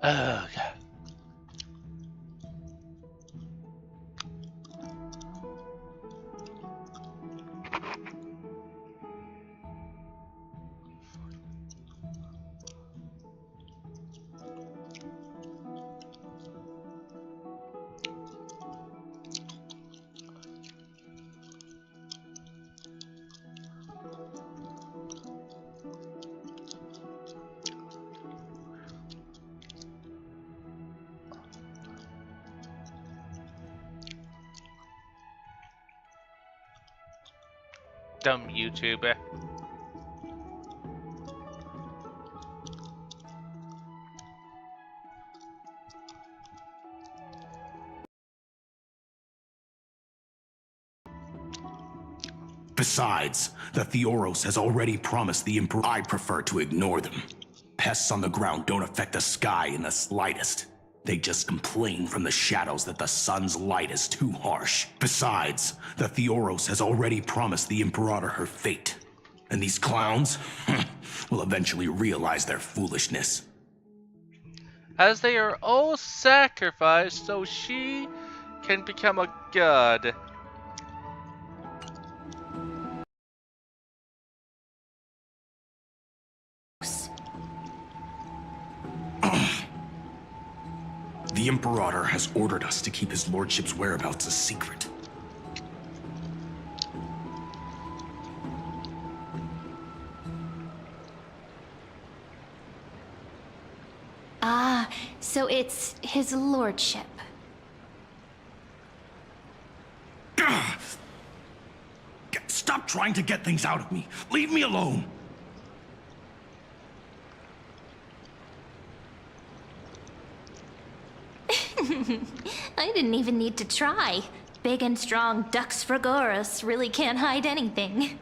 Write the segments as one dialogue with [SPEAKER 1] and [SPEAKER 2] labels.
[SPEAKER 1] Ugh. Dumb YouTuber.
[SPEAKER 2] Besides, the Theoros has already promised the Emperor. I prefer to ignore them. Pests on the ground don't affect the sky in the slightest. They just complain from the shadows that the sun's light is too harsh. Besides, the Theoros has already promised the Imperator her fate. And these clowns will eventually realize their foolishness.
[SPEAKER 1] As they are all sacrificed so she can become a god.
[SPEAKER 2] The Imperator has ordered us to keep his lordship's whereabouts a secret.
[SPEAKER 3] Ah, so it's his lordship.
[SPEAKER 2] Stop trying to get things out of me. Leave me alone.
[SPEAKER 3] I didn't even need to try. Big and strong Dux Fragoros really can't hide anything.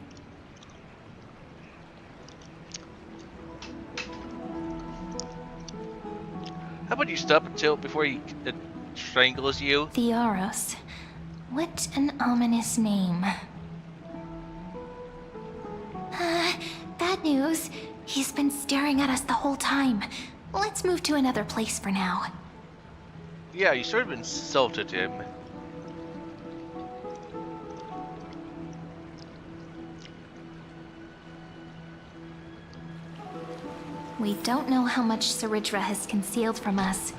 [SPEAKER 1] How about you stop until before he strangles you?
[SPEAKER 3] Theoros. What an ominous name. Bad news. He's been staring at us the whole time. Let's move to another place for now.
[SPEAKER 1] Yeah, you sort of insulted him.
[SPEAKER 3] We don't know how much Saridra has concealed from us.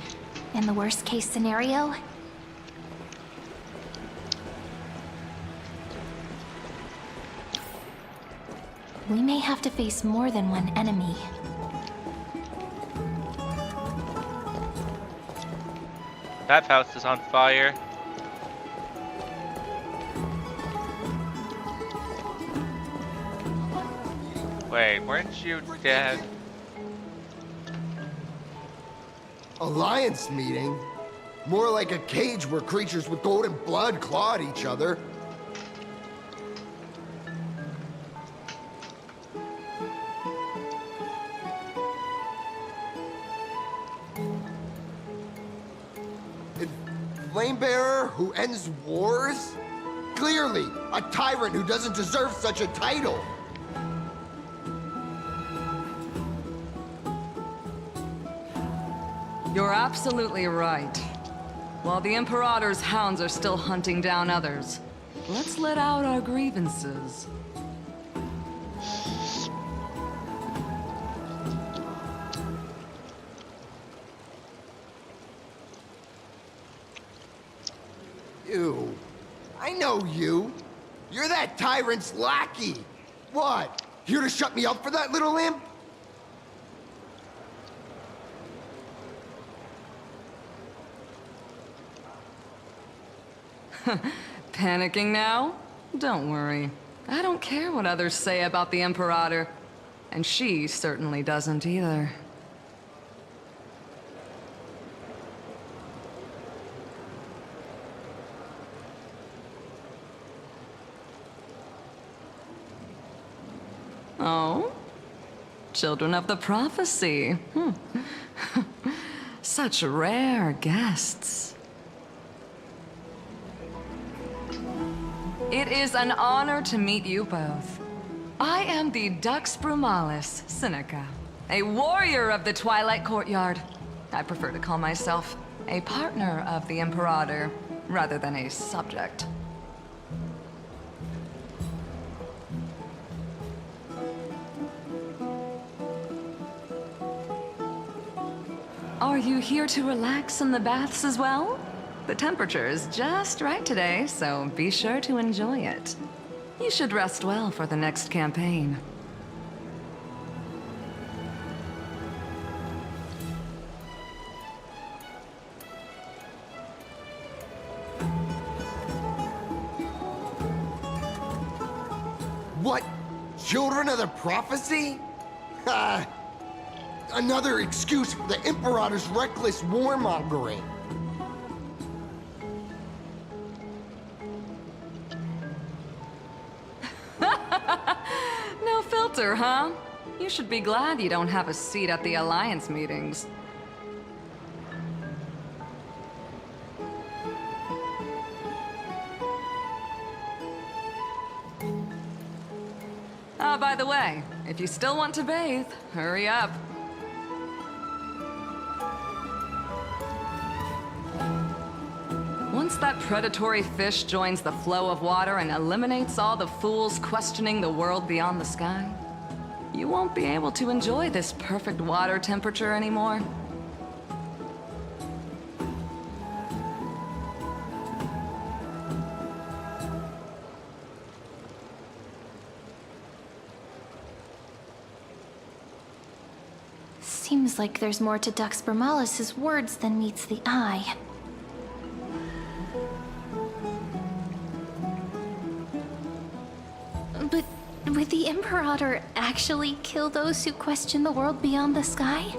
[SPEAKER 3] In the worst case scenario, we may have to face more than one enemy.
[SPEAKER 1] That house is on fire. Wait, weren't you dead?
[SPEAKER 4] Alliance meeting? More like a cage where creatures with golden blood claw at each other. Flamebearer who ends wars? Clearly, a tyrant who doesn't deserve such a title.
[SPEAKER 5] You're absolutely right. While the Imperator's hounds are still hunting down others, let's let out our grievances.
[SPEAKER 4] You. I know you. You're that tyrant's lackey. What? Here to shut me up for that little imp?
[SPEAKER 5] Panicking now? Don't worry. I don't care what others say about the Imperator. And she certainly doesn't either. Oh? Children of the Prophecy. Such rare guests. It is an honor to meet you both. I am the Dux Brumalis Seneca, a warrior of the Twilight Courtyard. I prefer to call myself a partner of the Imperator, rather than a subject. Are you here to relax in the baths as well? The temperature is just right today, so be sure to enjoy it. You should rest well for the next campaign.
[SPEAKER 4] What? Children of the prophecy? Another excuse for the Imperator's reckless warmongering.
[SPEAKER 5] No filter, huh? You should be glad you don't have a seat at the Alliance meetings. By the way, if you still want to bathe, hurry up. Once that predatory fish joins the flow of water and eliminates all the fools questioning the world beyond the sky, you won't be able to enjoy this perfect water temperature anymore.
[SPEAKER 3] Seems like there's more to Dux Bermalis' words than meets the eye. But would the Imperator actually kill those who question the world beyond the sky?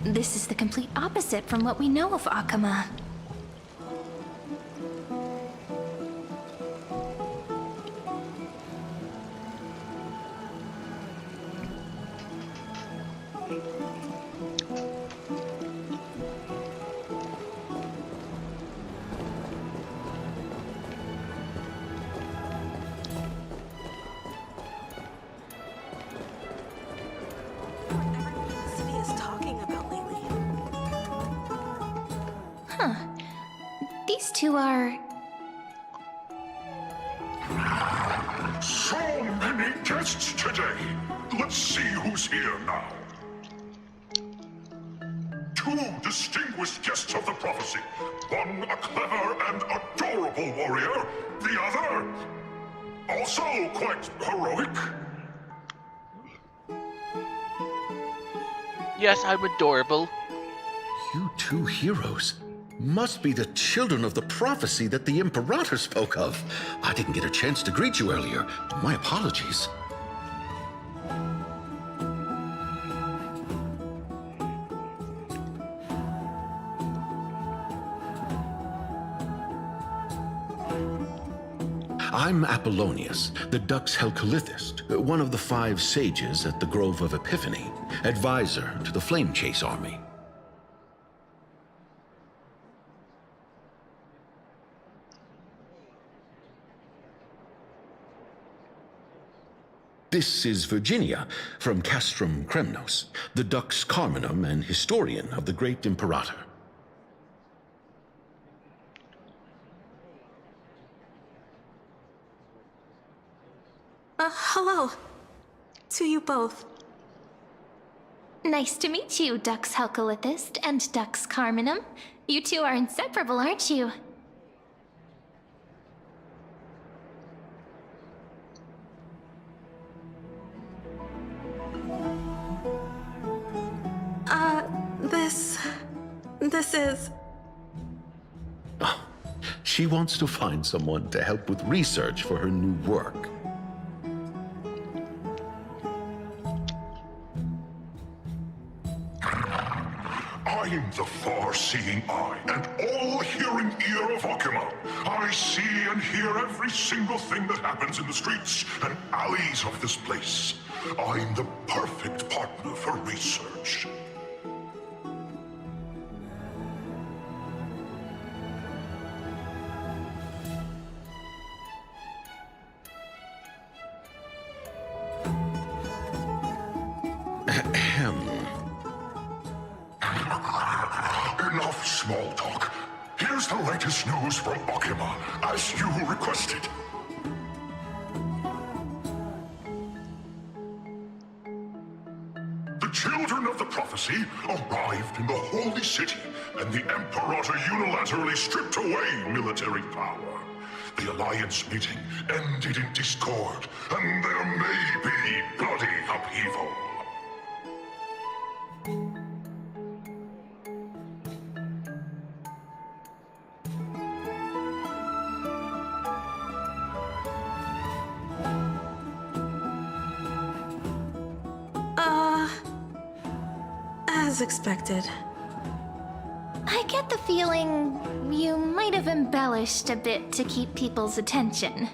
[SPEAKER 3] This is the complete opposite from what we know of Akama. These two are...
[SPEAKER 6] So many guests today. Let's see who's here now. Two distinguished guests of the prophecy. One a clever and adorable warrior. The other, also quite heroic.
[SPEAKER 1] Yes, I'm adorable.
[SPEAKER 7] You two heroes must be the children of the prophecy that the Imperator spoke of. I didn't get a chance to greet you earlier. My apologies. I'm Apollonius, the Dux Helcalithist, one of the 5 sages at the Grove of Epiphany, advisor to the Flame Chase army. This is Virginia from Castrum Kremnos, the Dux Carminum and historian of the great Imperator.
[SPEAKER 8] Hello. To you both.
[SPEAKER 3] Nice to meet you, Dux Helcalithist and Dux Carminum. You two are inseparable, aren't you?
[SPEAKER 8] This is...
[SPEAKER 7] Oh, she wants to find someone to help with research for her new work.
[SPEAKER 6] I'm the far-seeing eye and all-hearing ear of Akama. I see and hear every single thing that happens in the streets and alleys of this place. I'm the perfect partner for research. Enough small talk. Here's the latest news from Okima, as you requested. The children of the prophecy arrived in the holy city, and the Imperator unilaterally stripped away military power. The Alliance meeting ended in discord, and there may be bloody upheaval.
[SPEAKER 8] As expected.
[SPEAKER 3] I get the feeling you might have embellished a bit to keep people's attention.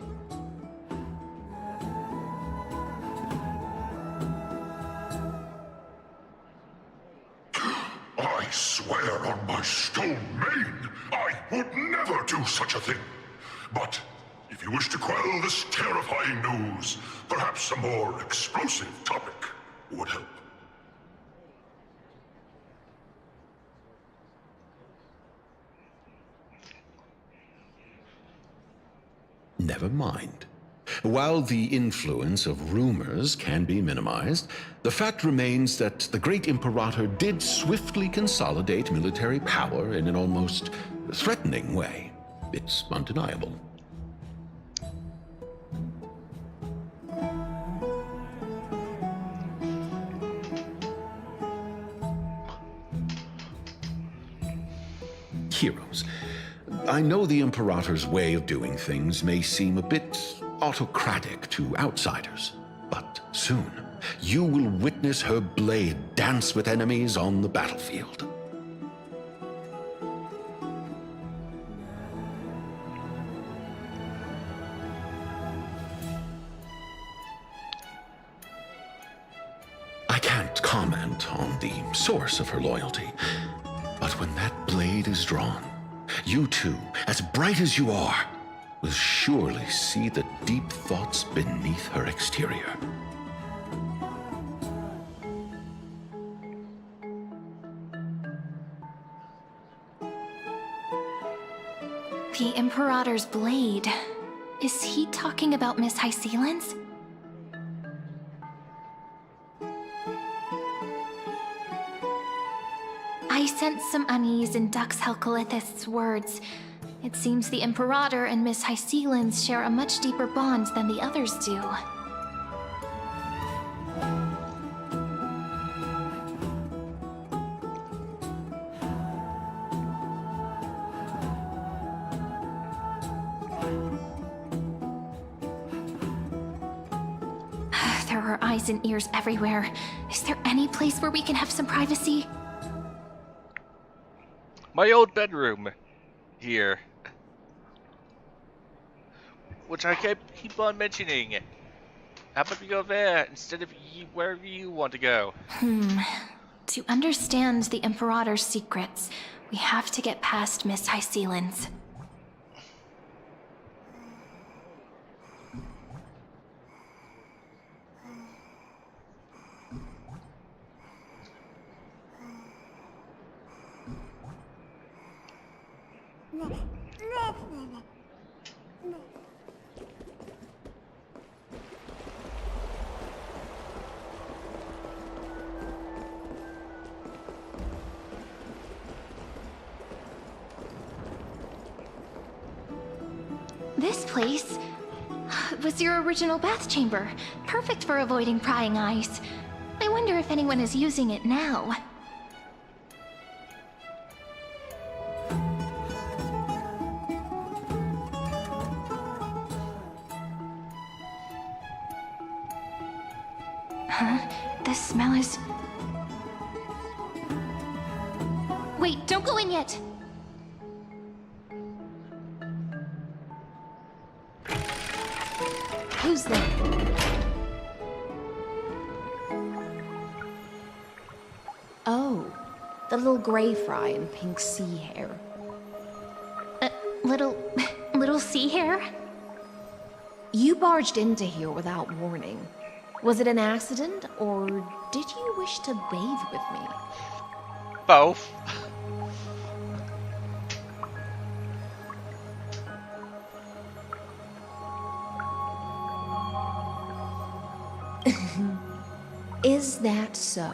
[SPEAKER 6] I swear on my stone mane, I would never do such a thing. But if you wish to quell this terrifying news, perhaps a more explosive topic would help.
[SPEAKER 7] Never mind. While the influence of rumors can be minimized, the fact remains that the great Imperator did swiftly consolidate military power in an almost threatening way. It's undeniable. Heroes. I know the Imperator's way of doing things may seem a bit autocratic to outsiders, but soon you will witness her blade dance with enemies on the battlefield. I can't comment on the source of her loyalty, but when that blade is drawn, you two, as bright as you are, will surely see the deep thoughts beneath her exterior.
[SPEAKER 3] The Imperator's blade. Is he talking about Miss Hysealin's? I sense some unease in Dux Helcolith's words. It seems the Imperator and Miss Hysealin's share a much deeper bond than the others do. There are eyes and ears everywhere. Is there any place where we can have some privacy?
[SPEAKER 1] My old bedroom here, which I keep on mentioning. How about we go there instead of wherever you want to go?
[SPEAKER 3] To understand the Imperator's secrets, we have to get past Miss Hysealin's. This place was your original bath chamber, perfect for avoiding prying eyes. I wonder if anyone is using it now. Huh? The smell is... Wait, don't go in yet! Who's there?
[SPEAKER 9] Oh, the little gray fry in pink sea hair.
[SPEAKER 3] Little sea hair?
[SPEAKER 9] You barged into here without warning. Was it an accident, or did you wish to bathe with me?
[SPEAKER 1] Both.
[SPEAKER 9] Is that so?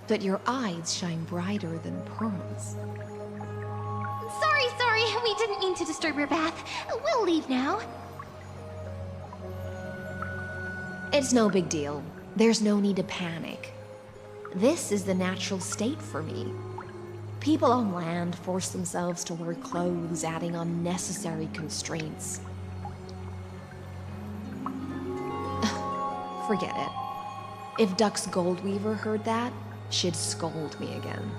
[SPEAKER 9] But your eyes shine brighter than pearls.
[SPEAKER 3] Sorry, we didn't mean to disturb your bath. We'll leave now.
[SPEAKER 9] It's no big deal. There's no need to panic. This is the natural state for me. People on land force themselves to wear clothes, adding unnecessary constraints. Forget it. If Duck's Goldweaver heard that, she'd scold me again.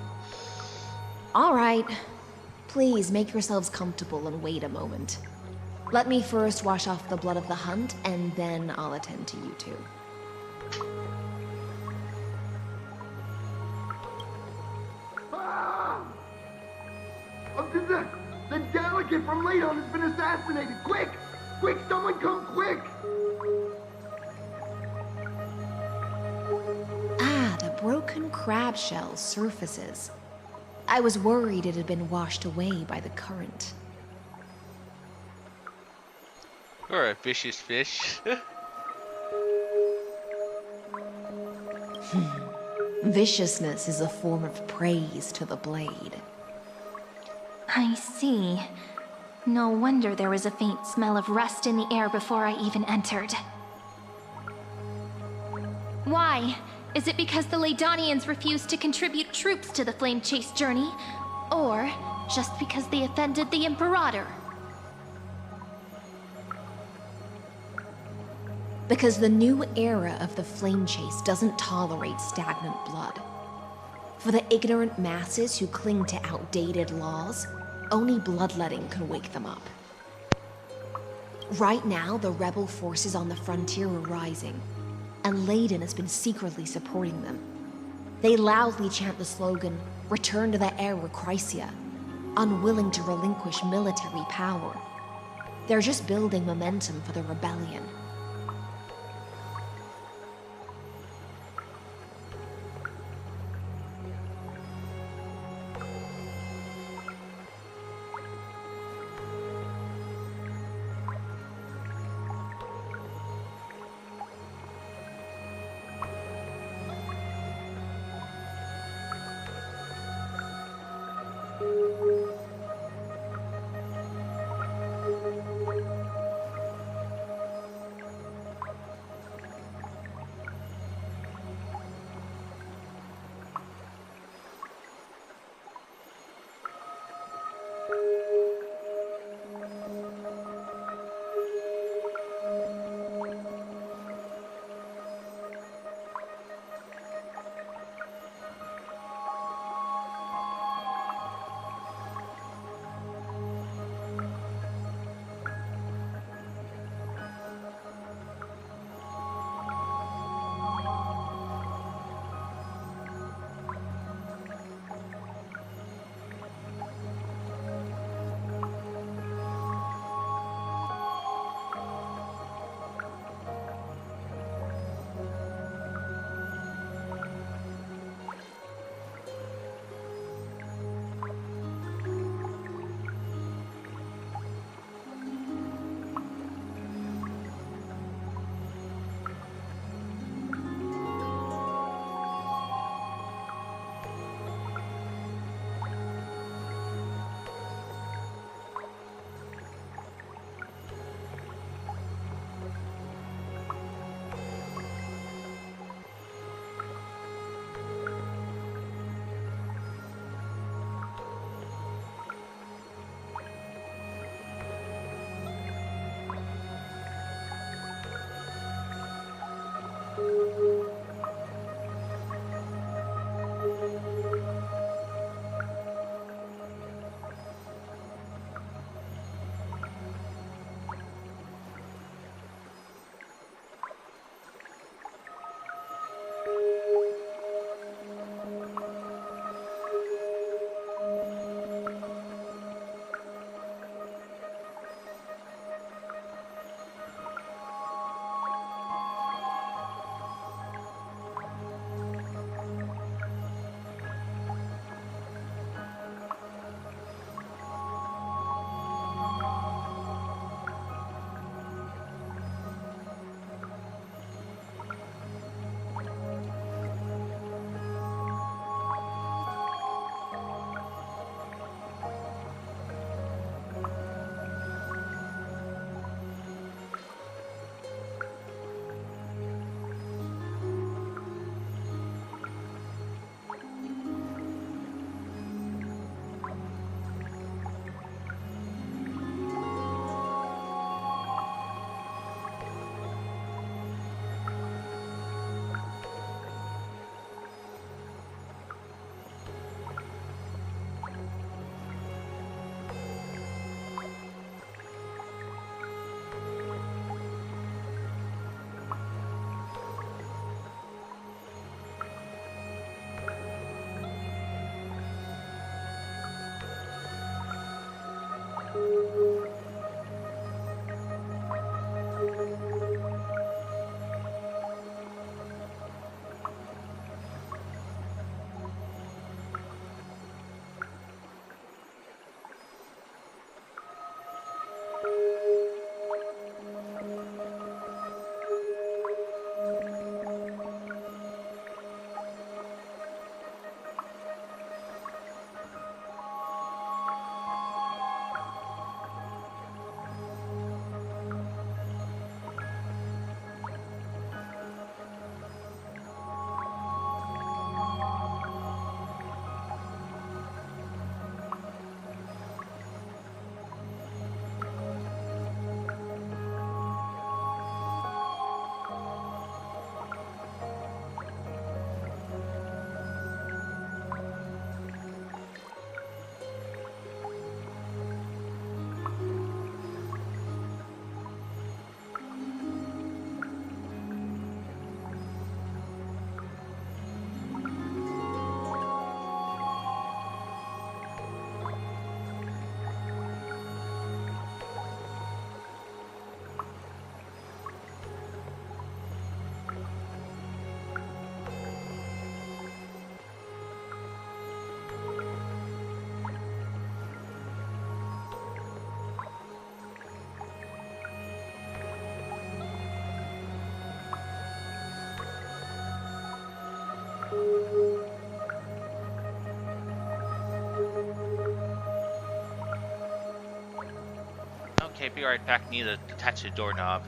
[SPEAKER 9] All right. Please make yourselves comfortable and wait a moment. Let me first wash off the blood of the hunt, and then I'll attend to you two.
[SPEAKER 4] Ah! The delegate from Ladon has been assassinated! Quick! Quick, someone come quick!
[SPEAKER 9] Ah, the broken crab shell surfaces. I was worried it had been washed away by the current.
[SPEAKER 1] You're a vicious fish.
[SPEAKER 9] Viciousness is a form of praise to the blade.
[SPEAKER 3] I see. No wonder there was a faint smell of rust in the air before I even entered. Why? Is it because the Ladonians refused to contribute troops to the Flame Chase journey? Or just because they offended the Imperator?
[SPEAKER 9] Because the new era of the Flame Chase doesn't tolerate stagnant blood. For the ignorant masses who cling to outdated laws, only bloodletting can wake them up. Right now, the rebel forces on the frontier are rising, and Ladon has been secretly supporting them. They loudly chant the slogan, "Return to the Era Chrysia," unwilling to relinquish military power. They're just building momentum for the rebellion.
[SPEAKER 1] Maybe right back need to attach a doorknob.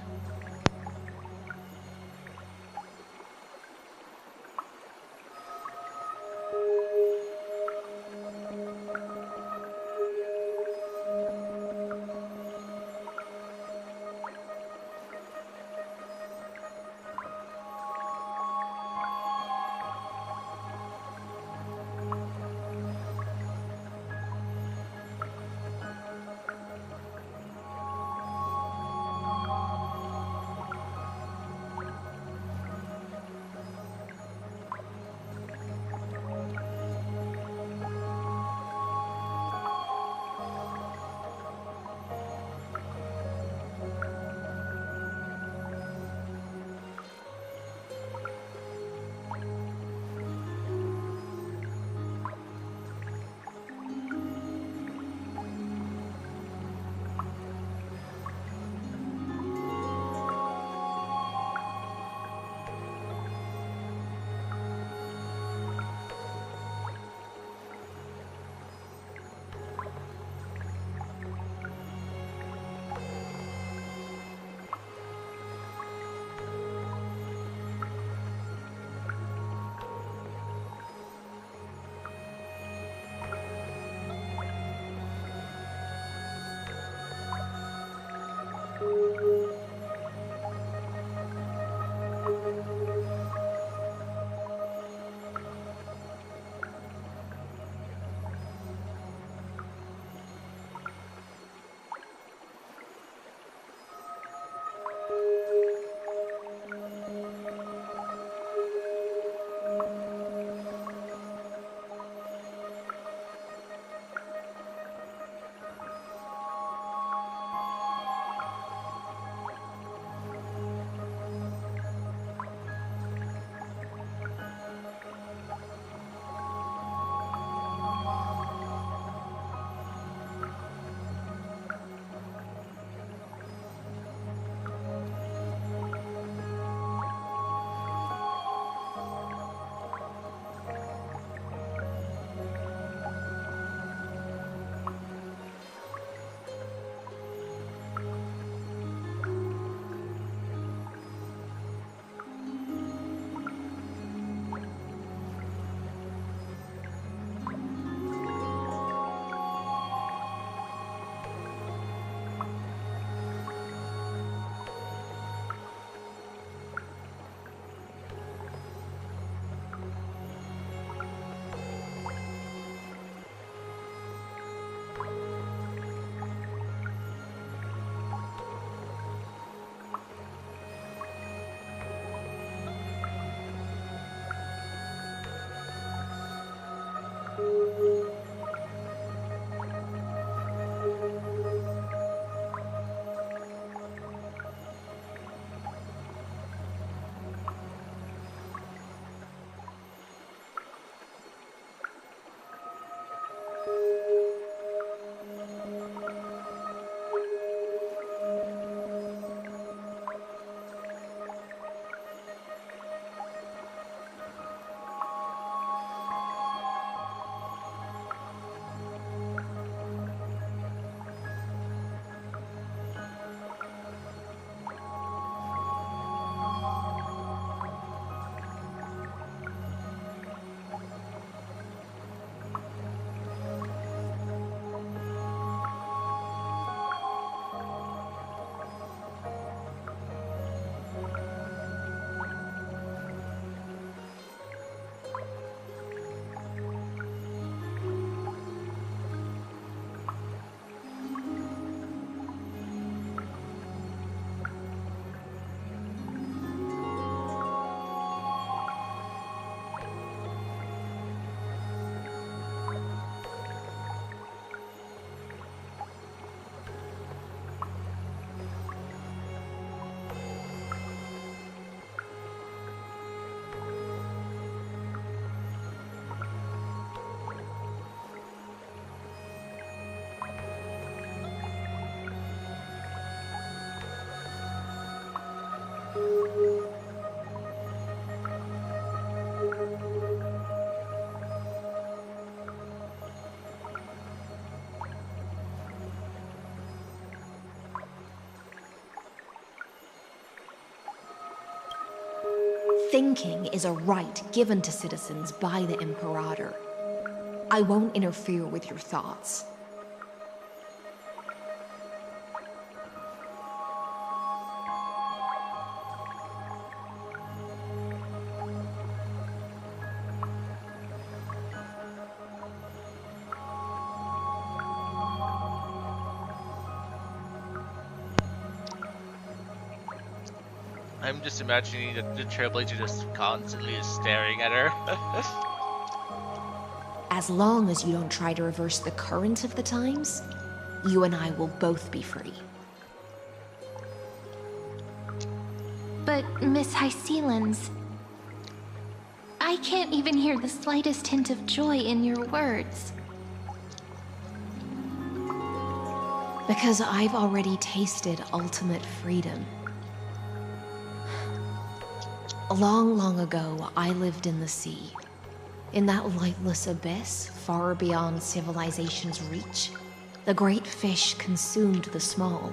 [SPEAKER 9] Thinking is a right given to citizens by the Imperator. I won't interfere with your thoughts.
[SPEAKER 1] I'm just imagining the Trailblazer just constantly is staring at her.
[SPEAKER 9] As long as you don't try to reverse the current of the times, you and I will both be free.
[SPEAKER 3] But, Miss Hysealans, I can't even hear the slightest hint of joy in your words.
[SPEAKER 9] Because I've already tasted ultimate freedom. Long, long ago, I lived in the sea. In that lightless abyss, far beyond civilization's reach, the great fish consumed the small.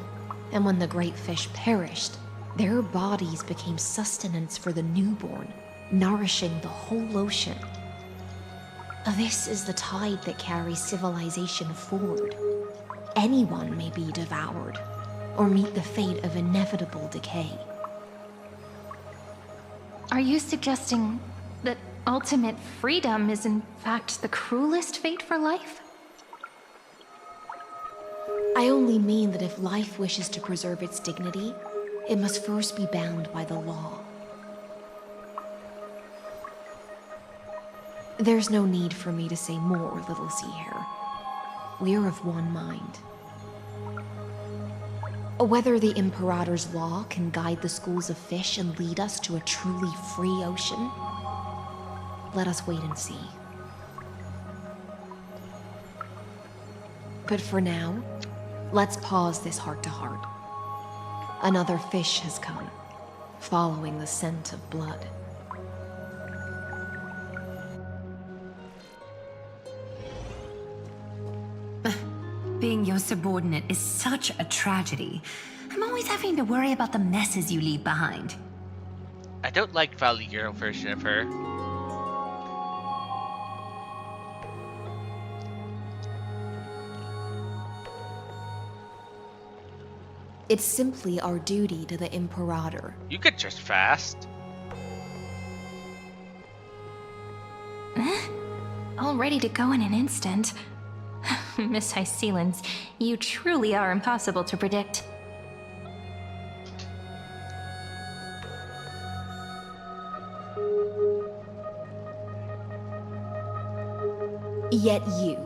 [SPEAKER 9] And when the great fish perished, their bodies became sustenance for the newborn, nourishing the whole ocean. This is the tide that carries civilization forward. Anyone may be devoured, or meet the fate of inevitable decay.
[SPEAKER 3] Are you suggesting that ultimate freedom is in fact the cruelest fate for life?
[SPEAKER 9] I only mean that if life wishes to preserve its dignity, it must first be bound by the law. There's no need for me to say more, little sea hare. We're of one mind. Whether the Imperator's law can guide the schools of fish and lead us to a truly free ocean, let us wait and see. But for now, let's pause this heart-to-heart. Another fish has come, following the scent of blood.
[SPEAKER 10] Being your subordinate is such a tragedy. I'm always having to worry about the messes you leave behind.
[SPEAKER 1] I don't like Valley Girl version of her.
[SPEAKER 9] It's simply our duty to the Imperator.
[SPEAKER 1] You could just fast.
[SPEAKER 3] All ready to go in an instant. Miss Hysealans, you truly are impossible to predict.
[SPEAKER 9] Yet you,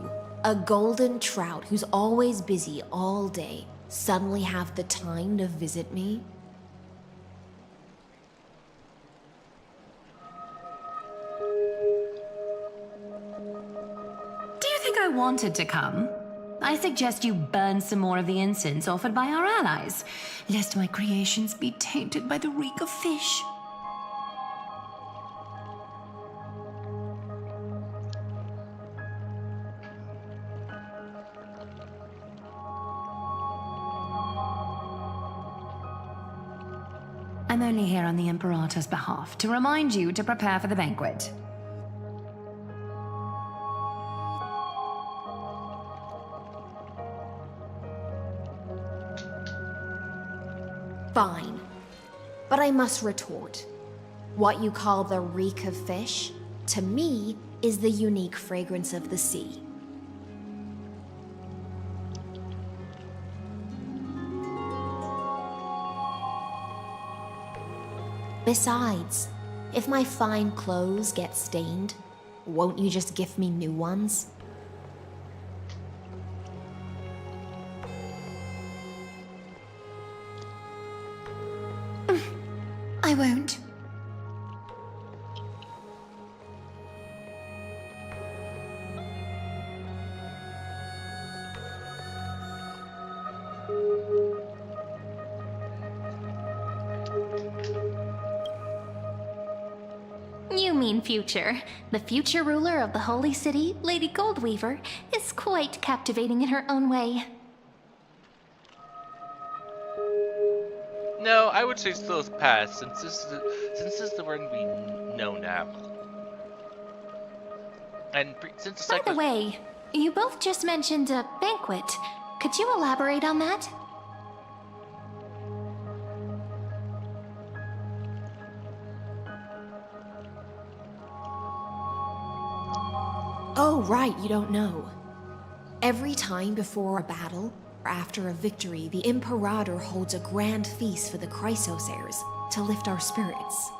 [SPEAKER 9] a golden trout who's always busy all day, suddenly have the time to visit me?
[SPEAKER 10] I wanted to come. I suggest you burn some more of the incense offered by our allies, lest my creations be tainted by the reek of fish. I'm only here on the Imperator's behalf to remind you to prepare for the banquet.
[SPEAKER 9] Fine. But I must retort. What you call the reek of fish, to me, is the unique fragrance of the sea. Besides, if my fine clothes get stained, won't you just gift me new ones?
[SPEAKER 10] I won't.
[SPEAKER 3] You mean future. The future ruler of the Holy City, Lady Goldweaver, is quite captivating in her own way.
[SPEAKER 1] No, I would say still pass, since this is the one we know now. And since it's
[SPEAKER 3] By
[SPEAKER 1] like
[SPEAKER 3] the way, you both just mentioned a banquet. Could you elaborate on that?
[SPEAKER 9] Oh, right, you don't know. Every time before a battle, or after a victory, the Imperator holds a grand feast for the Chrysos heirs to lift our spirits.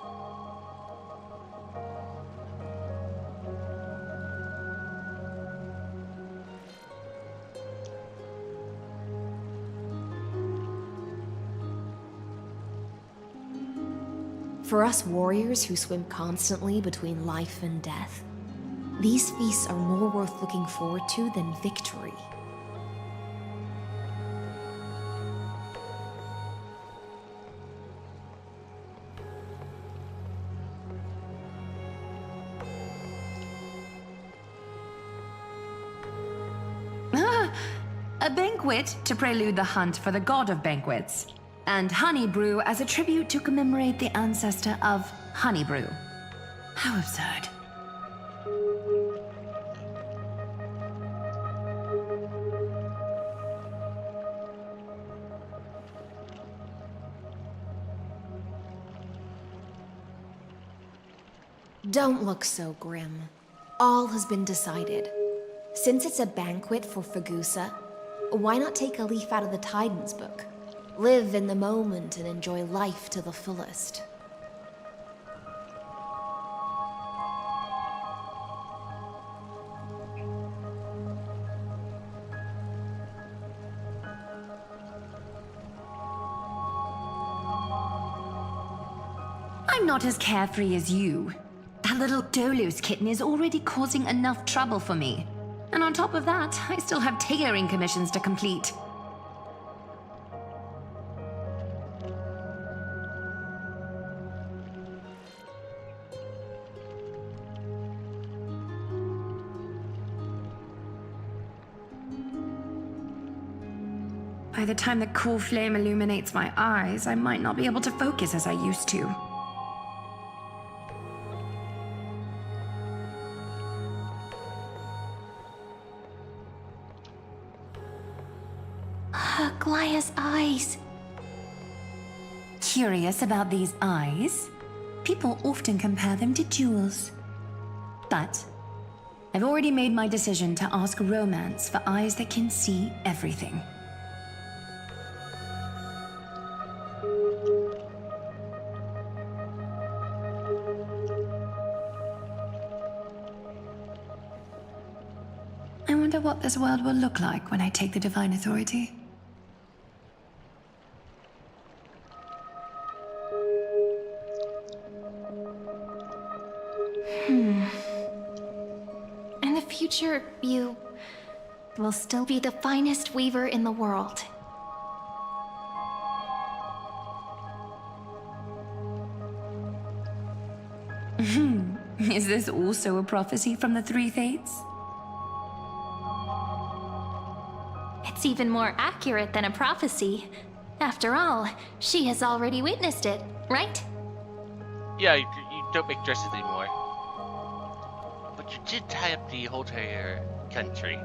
[SPEAKER 9] For us warriors who swim constantly between life and death, these feasts are more worth looking forward to than victory.
[SPEAKER 10] A banquet to prelude the hunt for the god of banquets, and honey brew as a tribute to commemorate the ancestor of honey brew. How absurd.
[SPEAKER 9] Don't look so grim. All has been decided. Since it's a banquet for Fagusa, why not take a leaf out of the Tidens book? Live in the moment and enjoy life to the fullest.
[SPEAKER 10] I'm not as carefree as you. That little Dolos kitten is already causing enough trouble for me. And on top of that, I still have tailoring commissions to complete. By the time the cool flame illuminates my eyes, I might not be able to focus as I used to.
[SPEAKER 3] Glaya's eyes.
[SPEAKER 10] Curious about these eyes? People often compare them to jewels. But I've already made my decision to ask romance for eyes that can see everything. I wonder what this world will look like when I take the Divine Authority.
[SPEAKER 3] In the future, you will still be the finest weaver in the world.
[SPEAKER 10] Is this also a prophecy from the Three Fates?
[SPEAKER 3] It's even more accurate than a prophecy. After all, she has already witnessed it, right?
[SPEAKER 1] Yeah, you don't make dresses anymore. But you did tie up the whole entire country.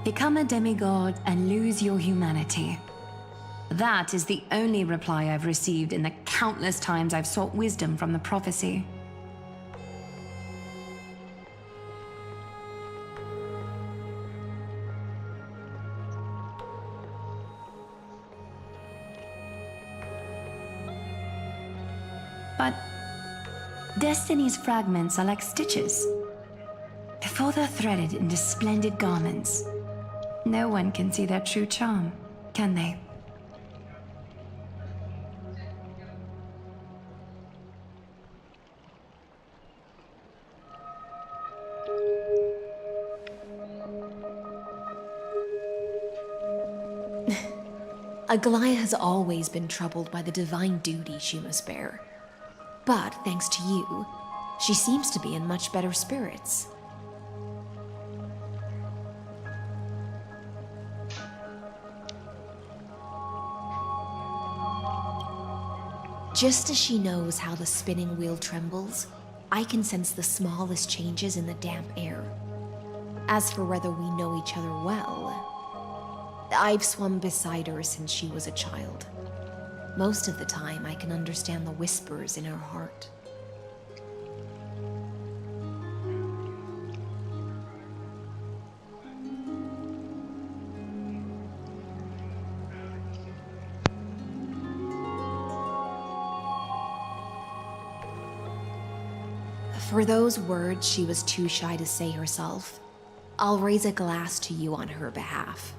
[SPEAKER 10] Become a demigod and lose your humanity. That is the only reply I've received in the countless times I've sought wisdom from the prophecy. But Destiny's fragments are like stitches. Before they're threaded into splendid garments, no one can see their true charm, can they?
[SPEAKER 9] Aglaia has always been troubled by the divine duty she must bear. But thanks to you, she seems to be in much better spirits. Just as she knows how the spinning wheel trembles, I can sense the smallest changes in the damp air. As for whether we know each other well, I've swum beside her since she was a child. Most of the time, I can understand the whispers in her heart. For those words she was too shy to say herself, I'll raise a glass to you on her behalf.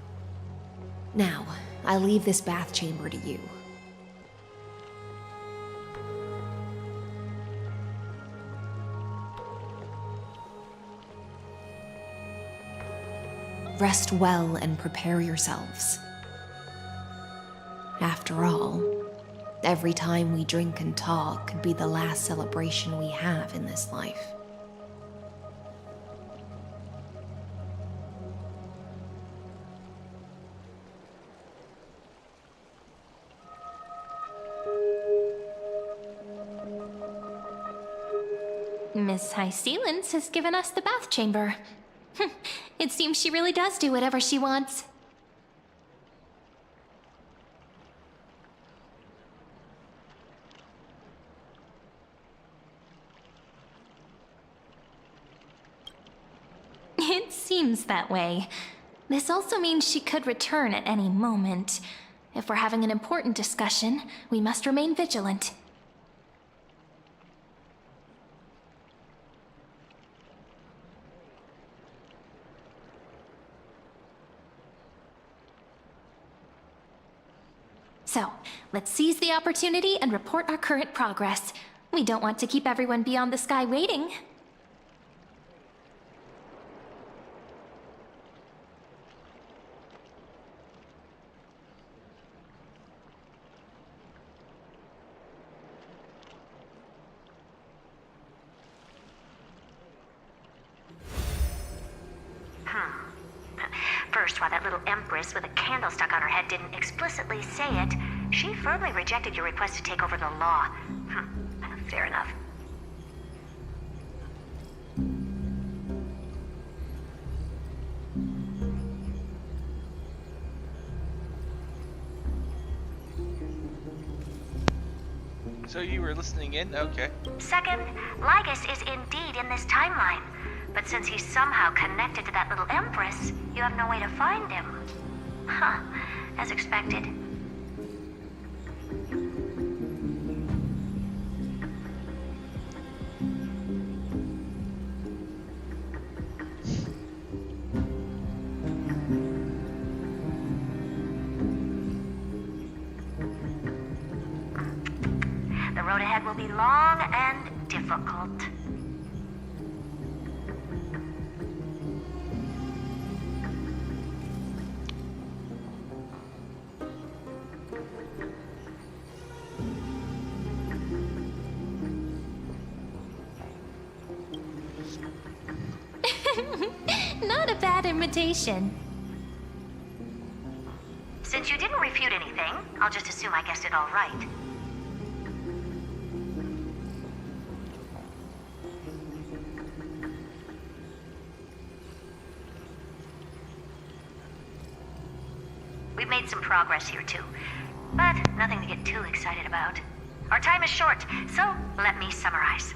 [SPEAKER 9] Now, I leave this bath chamber to you. Rest well and prepare yourselves. After all, every time we drink and talk could be the last celebration we have in this life.
[SPEAKER 3] Miss Hysealins has given us the bath chamber. It seems she really does do whatever she wants. It seems that way. This also means she could return at any moment. If we're having an important discussion, we must remain vigilant. So, let's seize the opportunity and report our current progress. We don't want to keep everyone beyond the sky waiting.
[SPEAKER 11] First, while that little empress with a candle stuck on her head didn't explicitly say it, she firmly rejected your request to take over the law. Fair enough.
[SPEAKER 1] So you were listening in? Okay.
[SPEAKER 11] Second, Lygus is indeed in this timeline. But since he's somehow connected to that little empress, you have no way to find him. As expected. The road ahead will be long and difficult.
[SPEAKER 3] Not a bad invitation.
[SPEAKER 11] Since you didn't refute anything, I'll just assume I guessed it all right. We've made some progress here too, but nothing to get too excited about. Our time is short, so let me summarize.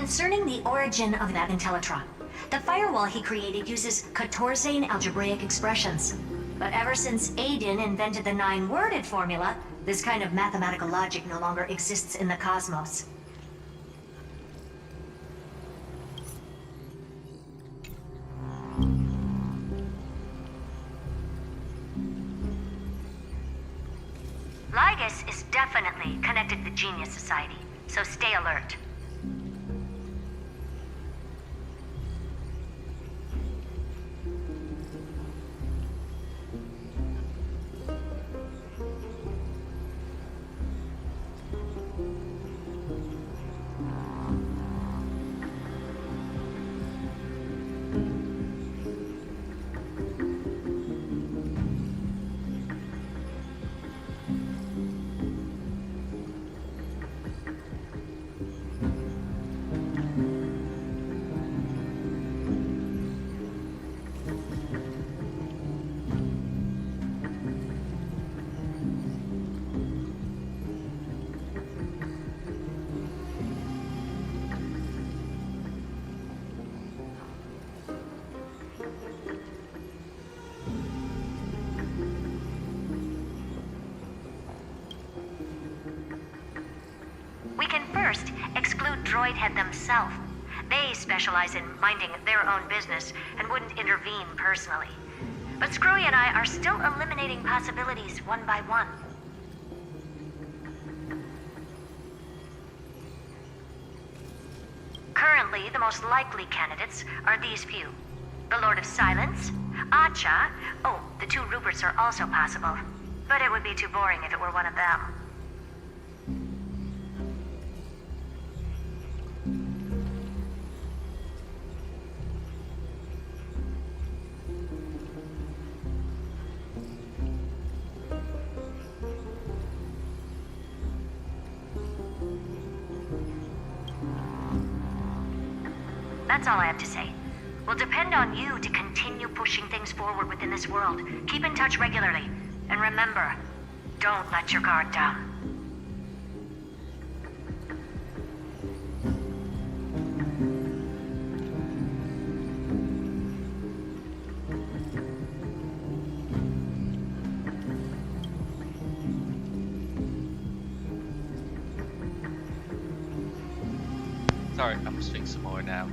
[SPEAKER 11] Concerning the origin of that Intellitron, the firewall he created uses Katorzane algebraic expressions. But ever since Aiden invented the 9-worded formula, this kind of mathematical logic no longer exists in the cosmos. Lygus is definitely connected to the Genius Society, so stay alert. First, exclude Droidhead themselves. They specialize in minding their own business and wouldn't intervene personally. But Scroy and I are still eliminating possibilities one by one. Currently, the most likely candidates are these few. The Lord of Silence, Acha. Oh, the 2 Ruperts are also possible. But it would be too boring if it were one of them. That's all I have to say. We'll depend on you to continue pushing things forward within this world. Keep in touch regularly. And remember, don't let your guard down.
[SPEAKER 1] Sorry, I'm just doing some more now.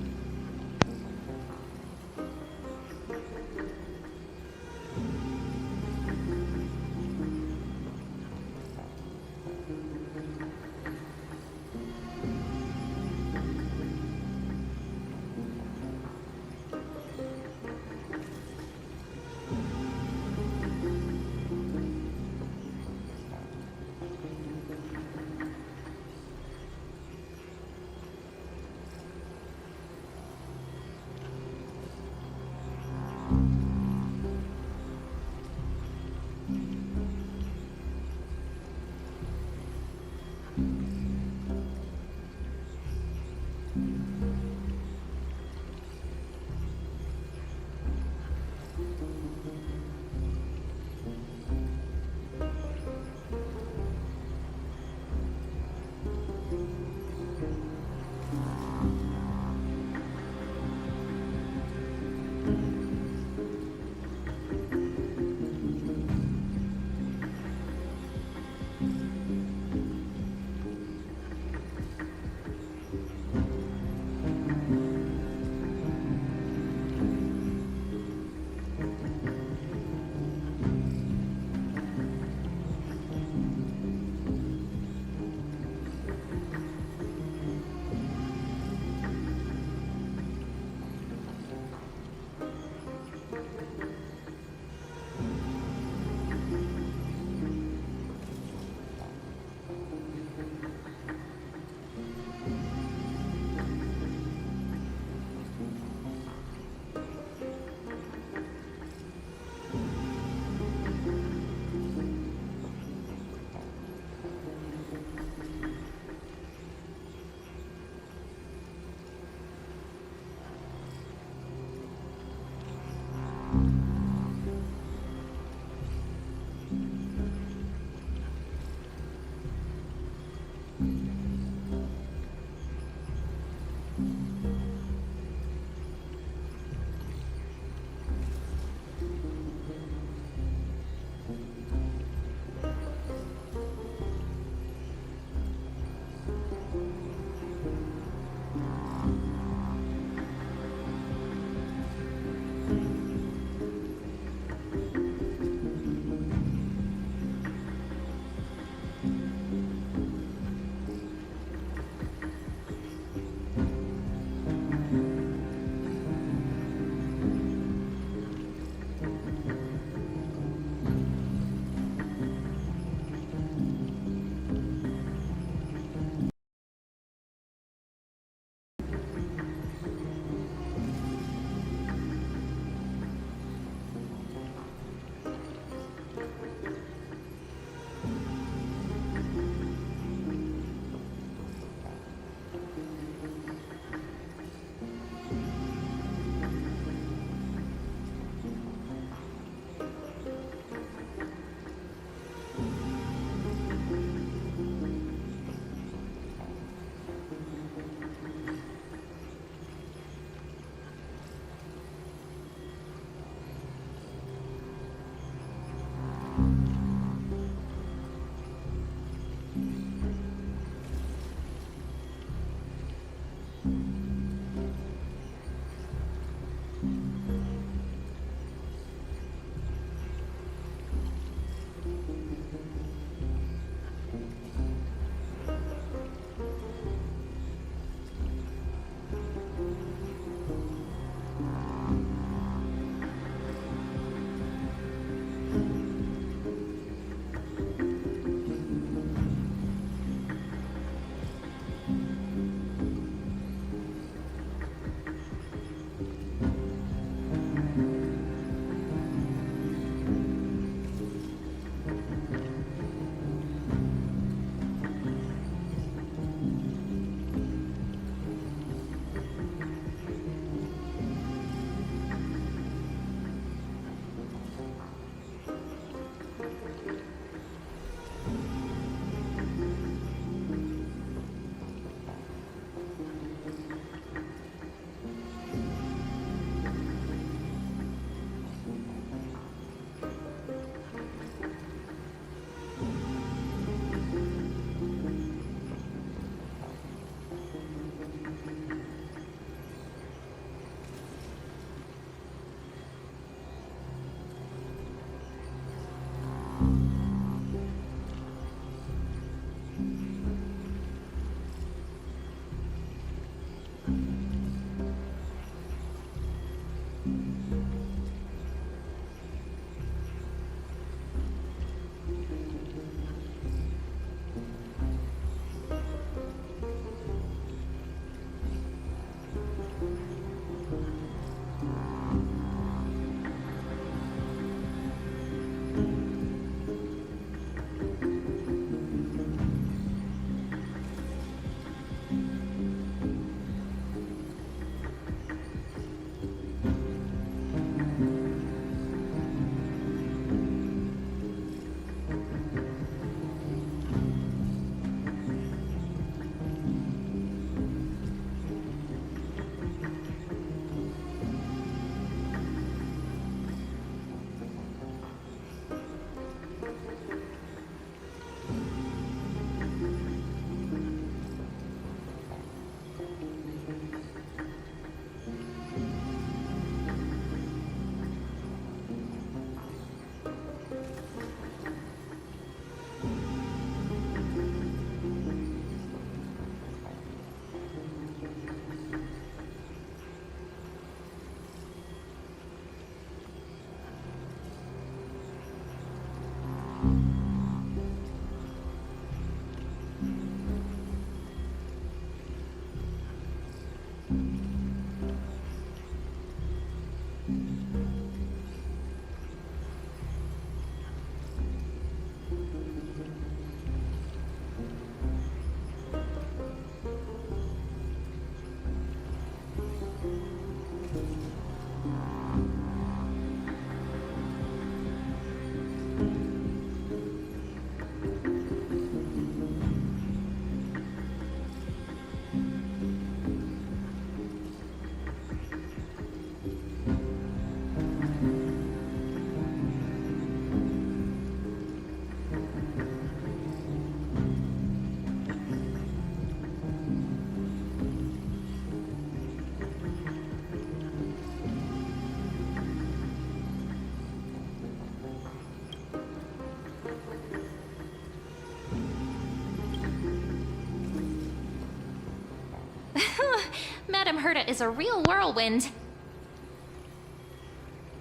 [SPEAKER 3] Amherta is a real whirlwind.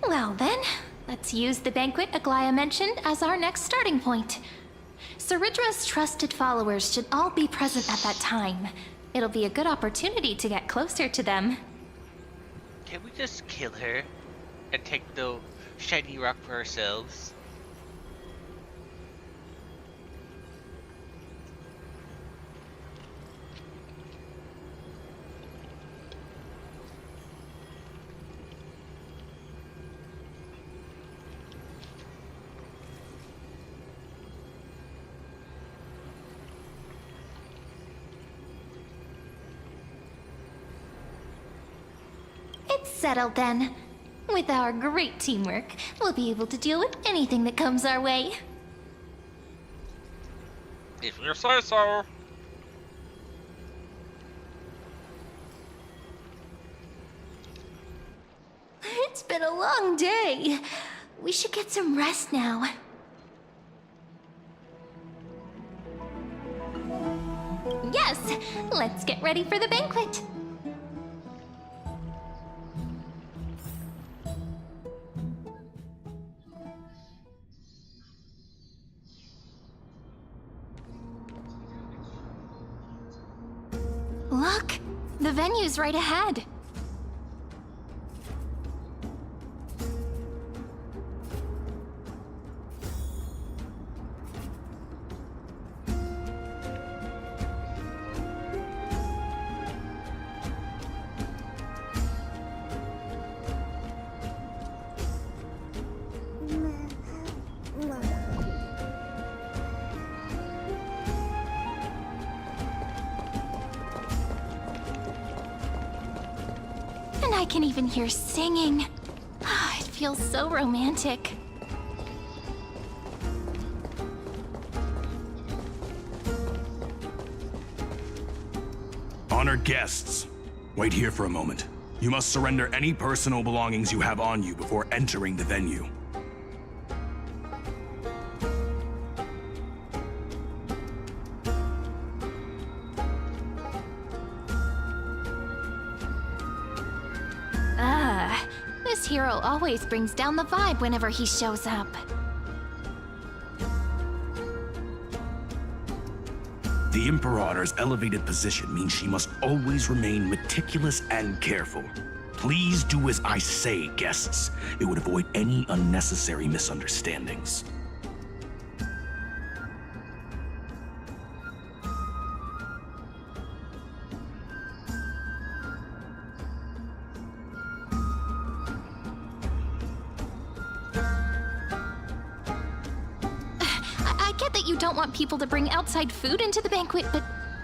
[SPEAKER 3] Well then, let's use the banquet Aglaya mentioned as our next starting point. Ceridra's trusted followers should all be present at that time. It'll be a good opportunity to get closer to them.
[SPEAKER 1] Can we just kill her and take the shiny rock for ourselves?
[SPEAKER 3] It's settled then. With our great teamwork, we'll be able to deal with anything that comes our way.
[SPEAKER 1] If you say so.
[SPEAKER 3] It's been a long day. We should get some rest now. Yes, let's get ready for the banquet. Look, the venue's right ahead. And I can even hear singing. It feels so romantic.
[SPEAKER 2] Honored guests, wait here for a moment. You must surrender any personal belongings you have on you before entering the venue.
[SPEAKER 3] This hero always brings down the vibe whenever he shows up.
[SPEAKER 2] The Imperator's elevated position means she must always remain meticulous and careful. Please do as I say, guests. It would avoid any unnecessary misunderstandings.
[SPEAKER 3] I get that you don't want people to bring outside food into the banquet, but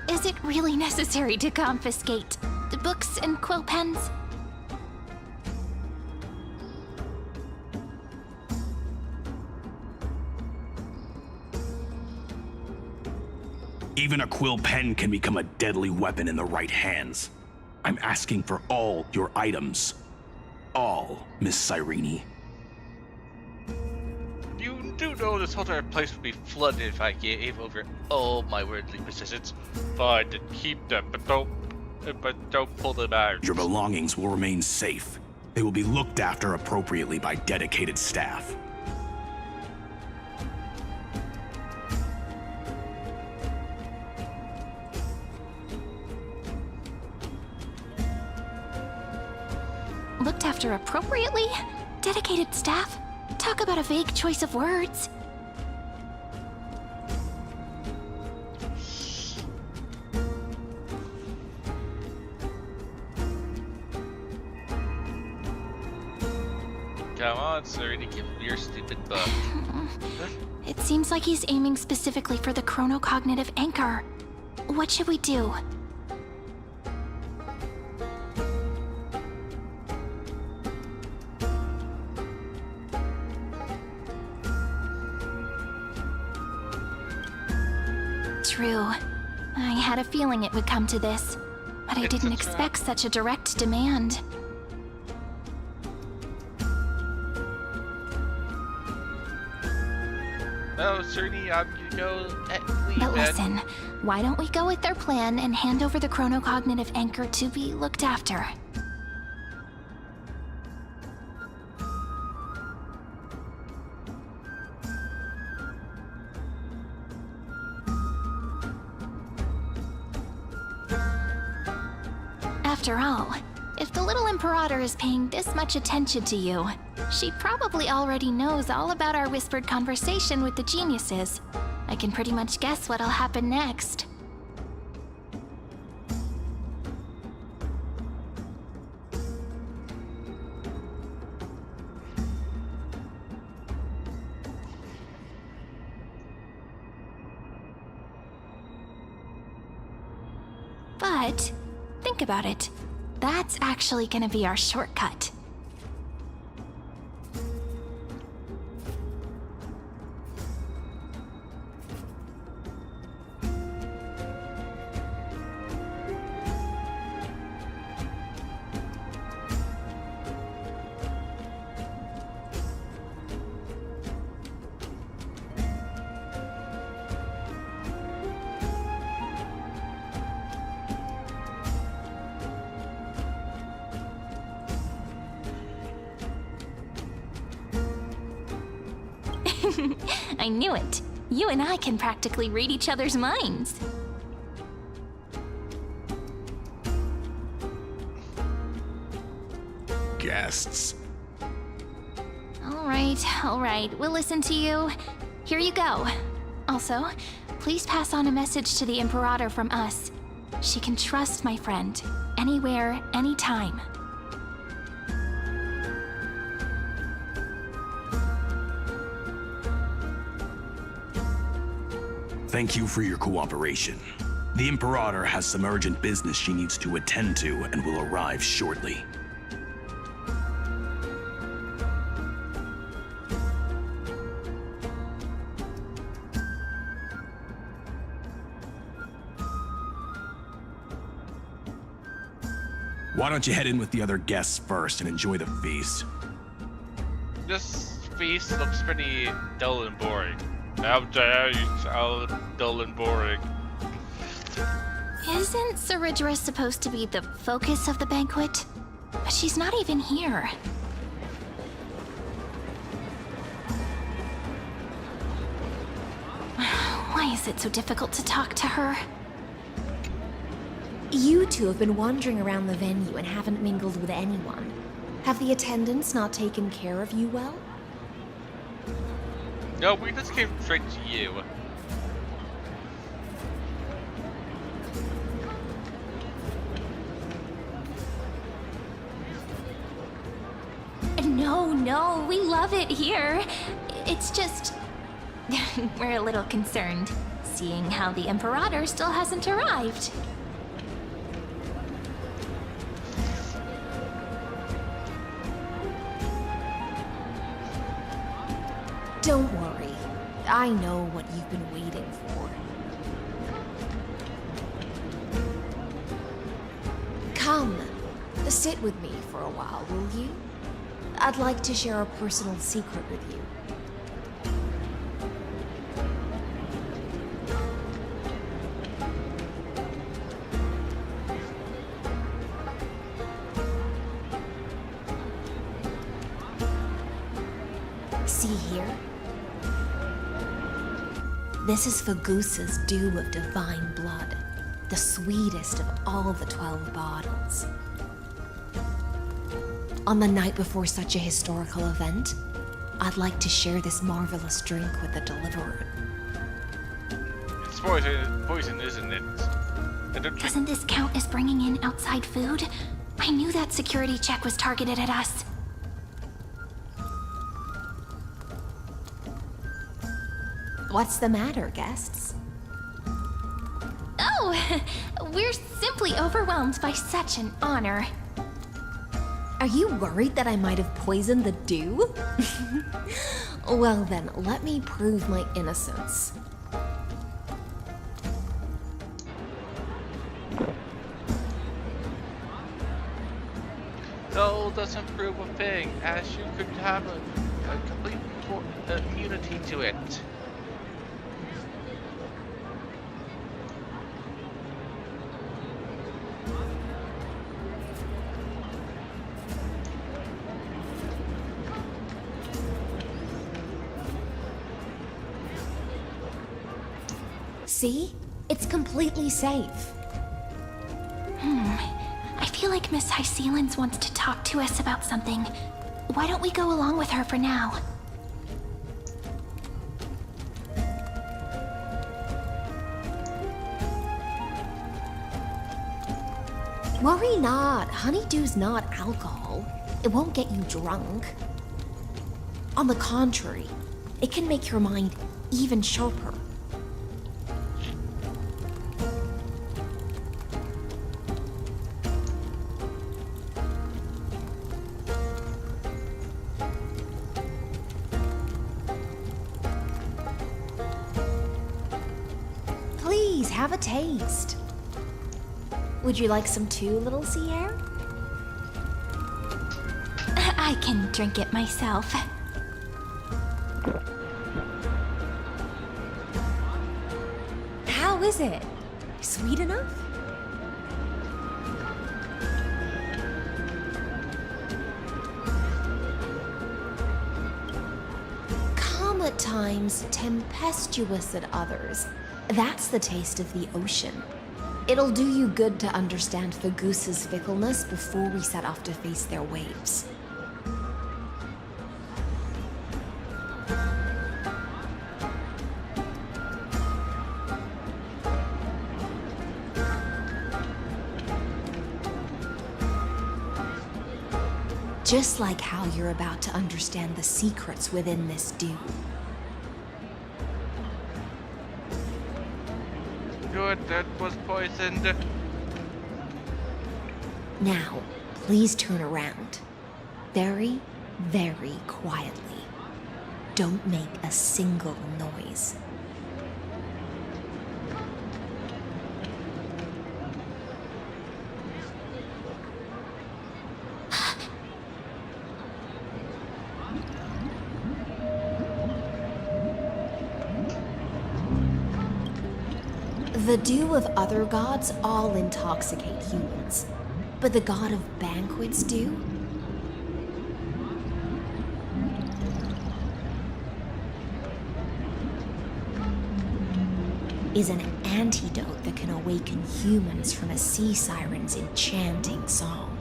[SPEAKER 3] is it really necessary to confiscate the books and quill pens?
[SPEAKER 2] Even a quill pen can become a deadly weapon in the right hands. I'm asking for all your items. All, Miss Cyrene.
[SPEAKER 1] You do know this whole entire place would be flooded if I gave over all my worldly possessions. Fine, then keep them, but don't pull them out.
[SPEAKER 2] Your belongings will remain safe. They will be looked after appropriately by dedicated staff.
[SPEAKER 3] Looked after appropriately? Dedicated staff? Talk about a vague choice of words.
[SPEAKER 1] Come on, Cyrene, give me your stupid book.
[SPEAKER 3] It seems like he's aiming specifically for the chronocognitive anchor. What should we do? True. I had a feeling it would come to this, but I didn't expect such a direct demand.
[SPEAKER 1] No, certainly I'm gonna go leave
[SPEAKER 3] But
[SPEAKER 1] then.
[SPEAKER 3] listen, why don't we go with their plan and hand over the chronocognitive anchor to be looked after? After all, if the little Imperator is paying this much attention to you, she probably already knows all about our whispered conversation with the geniuses. I can pretty much guess what'll happen next. But think about it. That's actually gonna be our shortcut. I knew it. You and I can practically read each other's minds.
[SPEAKER 2] Guests.
[SPEAKER 3] All right, we'll listen to you. Here you go. Also, please pass on a message to the Imperator from us. She can trust my friend, anywhere, anytime.
[SPEAKER 2] Thank you for your cooperation. The Imperator has some urgent business she needs to attend to and will arrive shortly. Why don't you head in with the other guests first and enjoy the feast?
[SPEAKER 1] This feast looks pretty dull and boring. How dare you sound dull and boring?
[SPEAKER 3] Isn't Saridra supposed to be the focus of the banquet? But she's not even here. Why is it so difficult to talk to her?
[SPEAKER 9] You two have been wandering around the venue and haven't mingled with anyone. Have the attendants not taken care of you well?
[SPEAKER 1] No, we just came straight to you.
[SPEAKER 3] No, we love it here. It's just... we're a little concerned, seeing how the Imperator still hasn't arrived.
[SPEAKER 9] Don't worry. I know what you've been waiting for. Come, sit with me for a while, will you? I'd like to share a personal secret with you. See here? This is Fagusa's dew of divine blood, the sweetest of all the 12 bottles. On the night before such a historical event, I'd like to share this marvelous drink with the Deliverer.
[SPEAKER 1] It's poison, isn't it?
[SPEAKER 3] Doesn't this count as bringing in outside food? I knew that security check was targeted at us.
[SPEAKER 9] What's the matter, guests?
[SPEAKER 3] Oh, we're simply overwhelmed by such an honor.
[SPEAKER 9] Are you worried that I might have poisoned the dew? Well then, let me prove my innocence.
[SPEAKER 1] No, doesn't prove a thing, as you could have a complete immunity to it.
[SPEAKER 9] See? It's completely safe.
[SPEAKER 3] I feel like Miss Hysealans wants to talk to us about something. Why don't we go along with her for now?
[SPEAKER 9] Worry not. Honeydew's not alcohol. It won't get you drunk. On the contrary, it can make your mind even sharper. Please, have a taste. Would you like some too, little sea air?
[SPEAKER 3] I can drink it myself.
[SPEAKER 9] How is it? Sweet enough? Calm at times, tempestuous at others. That's the taste of the ocean. It'll do you good to understand the goose's fickleness before we set off to face their waves. Just like how you're about to understand the secrets within this dew.
[SPEAKER 1] Good, that was poisoned.
[SPEAKER 9] Now, please turn around. Very, very quietly. Don't make a single noise. The dew of other gods all intoxicate humans, but the god of banquets dew? Is an antidote that can awaken humans from a sea siren's enchanting song.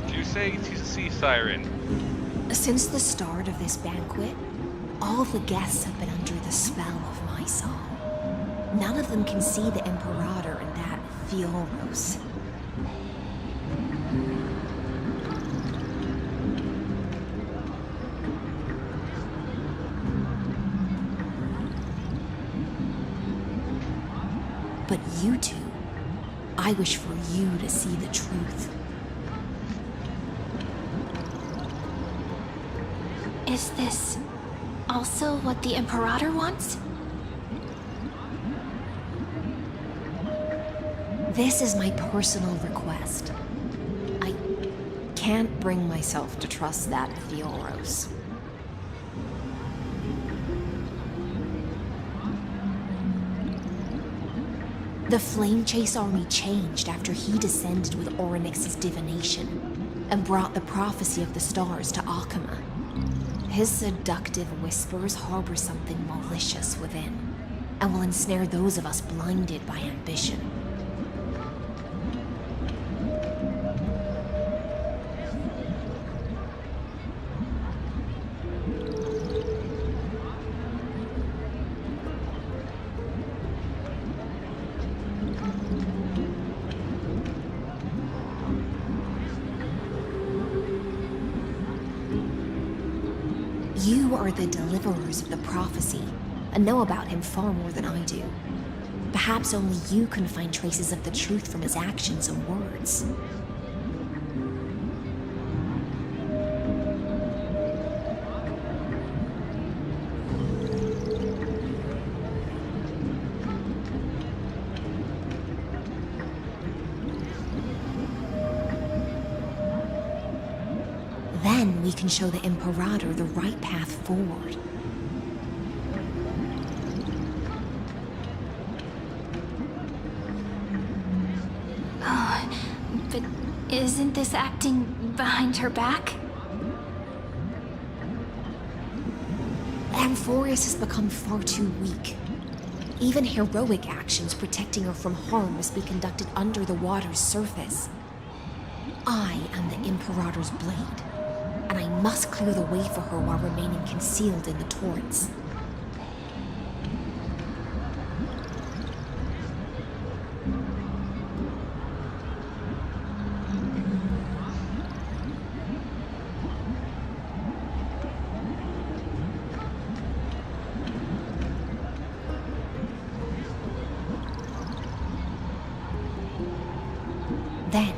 [SPEAKER 1] Did you say she's a sea siren?
[SPEAKER 9] Since the start of this banquet, all the guests have been under the spell of my song. None of them can see the Imperator and that Fioros. But you two, I wish for you to see the truth.
[SPEAKER 3] Is this also what the Imperator wants?
[SPEAKER 9] This is my personal request. I can't bring myself to trust that Fioros. The Flame Chase army changed after he descended with Orynyx's divination and brought the prophecy of the stars to Akama. His seductive whispers harbor something malicious within, and will ensnare those of us blinded by ambition. You are the deliverers of the prophecy, and know about him far more than I do. Perhaps only you can find traces of the truth from his actions and words. Then we can show the Imperator the right path forward.
[SPEAKER 3] Oh, but isn't this acting behind her back?
[SPEAKER 9] Amphorius has become far too weak. Even heroic actions protecting her from harm must be conducted under the water's surface. I am the Imperator's blade, and I must clear the way for her while remaining concealed in the torrents. Then,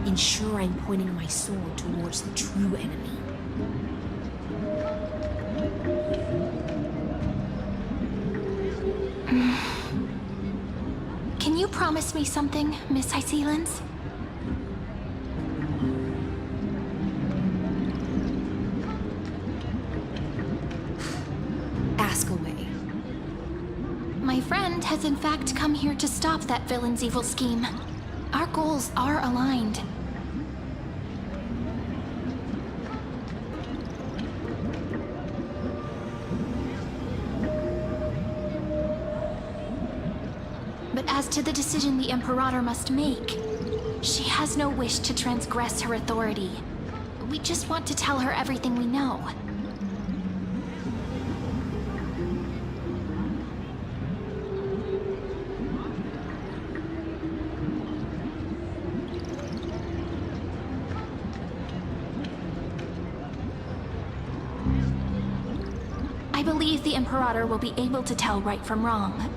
[SPEAKER 9] ensure I'm pointing my sword towards the true enemy.
[SPEAKER 3] Can you promise me something, Miss Hycelens?
[SPEAKER 9] Ask away.
[SPEAKER 3] My friend has in fact come here to stop that villain's evil scheme. Our goals are aligned. But as to the decision the Imperator must make, she has no wish to transgress her authority. We just want to tell her everything we know. I believe the Imperator will be able to tell right from wrong.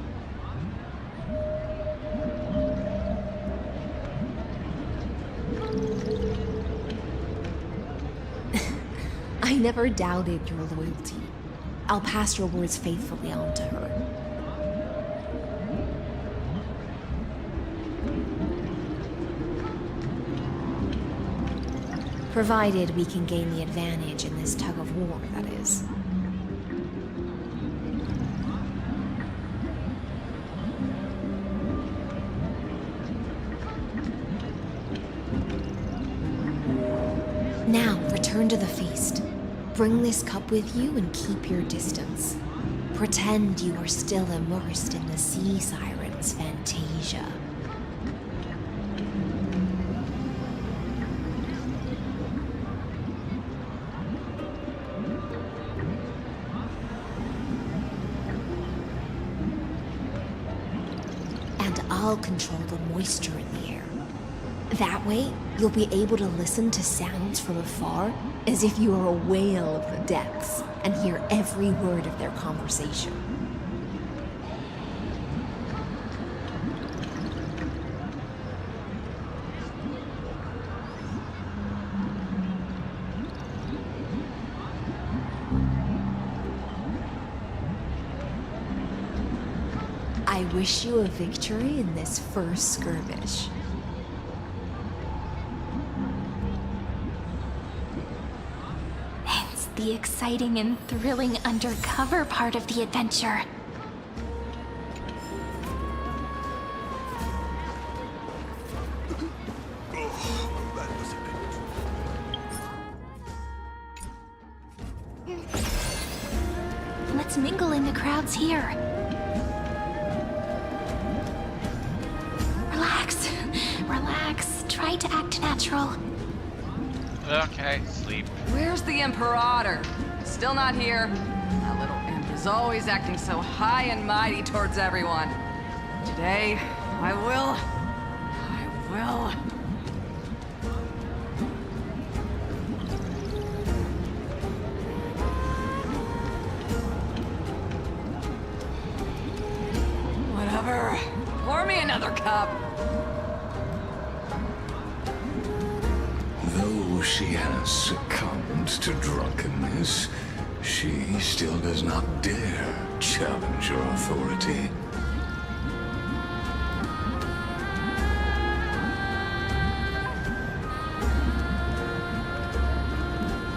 [SPEAKER 9] I never doubted your loyalty. I'll pass your words faithfully on to her. Provided we can gain the advantage in this tug of war, that is. Now, return to the feast. Bring this cup with you and keep your distance. Pretend you are still immersed in the sea siren's fantasia. And I'll control the moisture in the air. That way, you'll be able to listen to sounds from afar as if you are a whale of the depths and hear every word of their conversation. I wish you a victory in this first skirmish.
[SPEAKER 3] The exciting and thrilling undercover part of the adventure. Let's mingle in the crowds here. Relax. Relax. Try to act natural.
[SPEAKER 1] Okay, sleep.
[SPEAKER 5] Where's the Imperator? Still not here. That little imp is always acting so high and mighty towards everyone. Today, I will. Whatever. Pour me another cup.
[SPEAKER 6] Though she has succumbed to drunkenness, she still does not dare challenge your authority.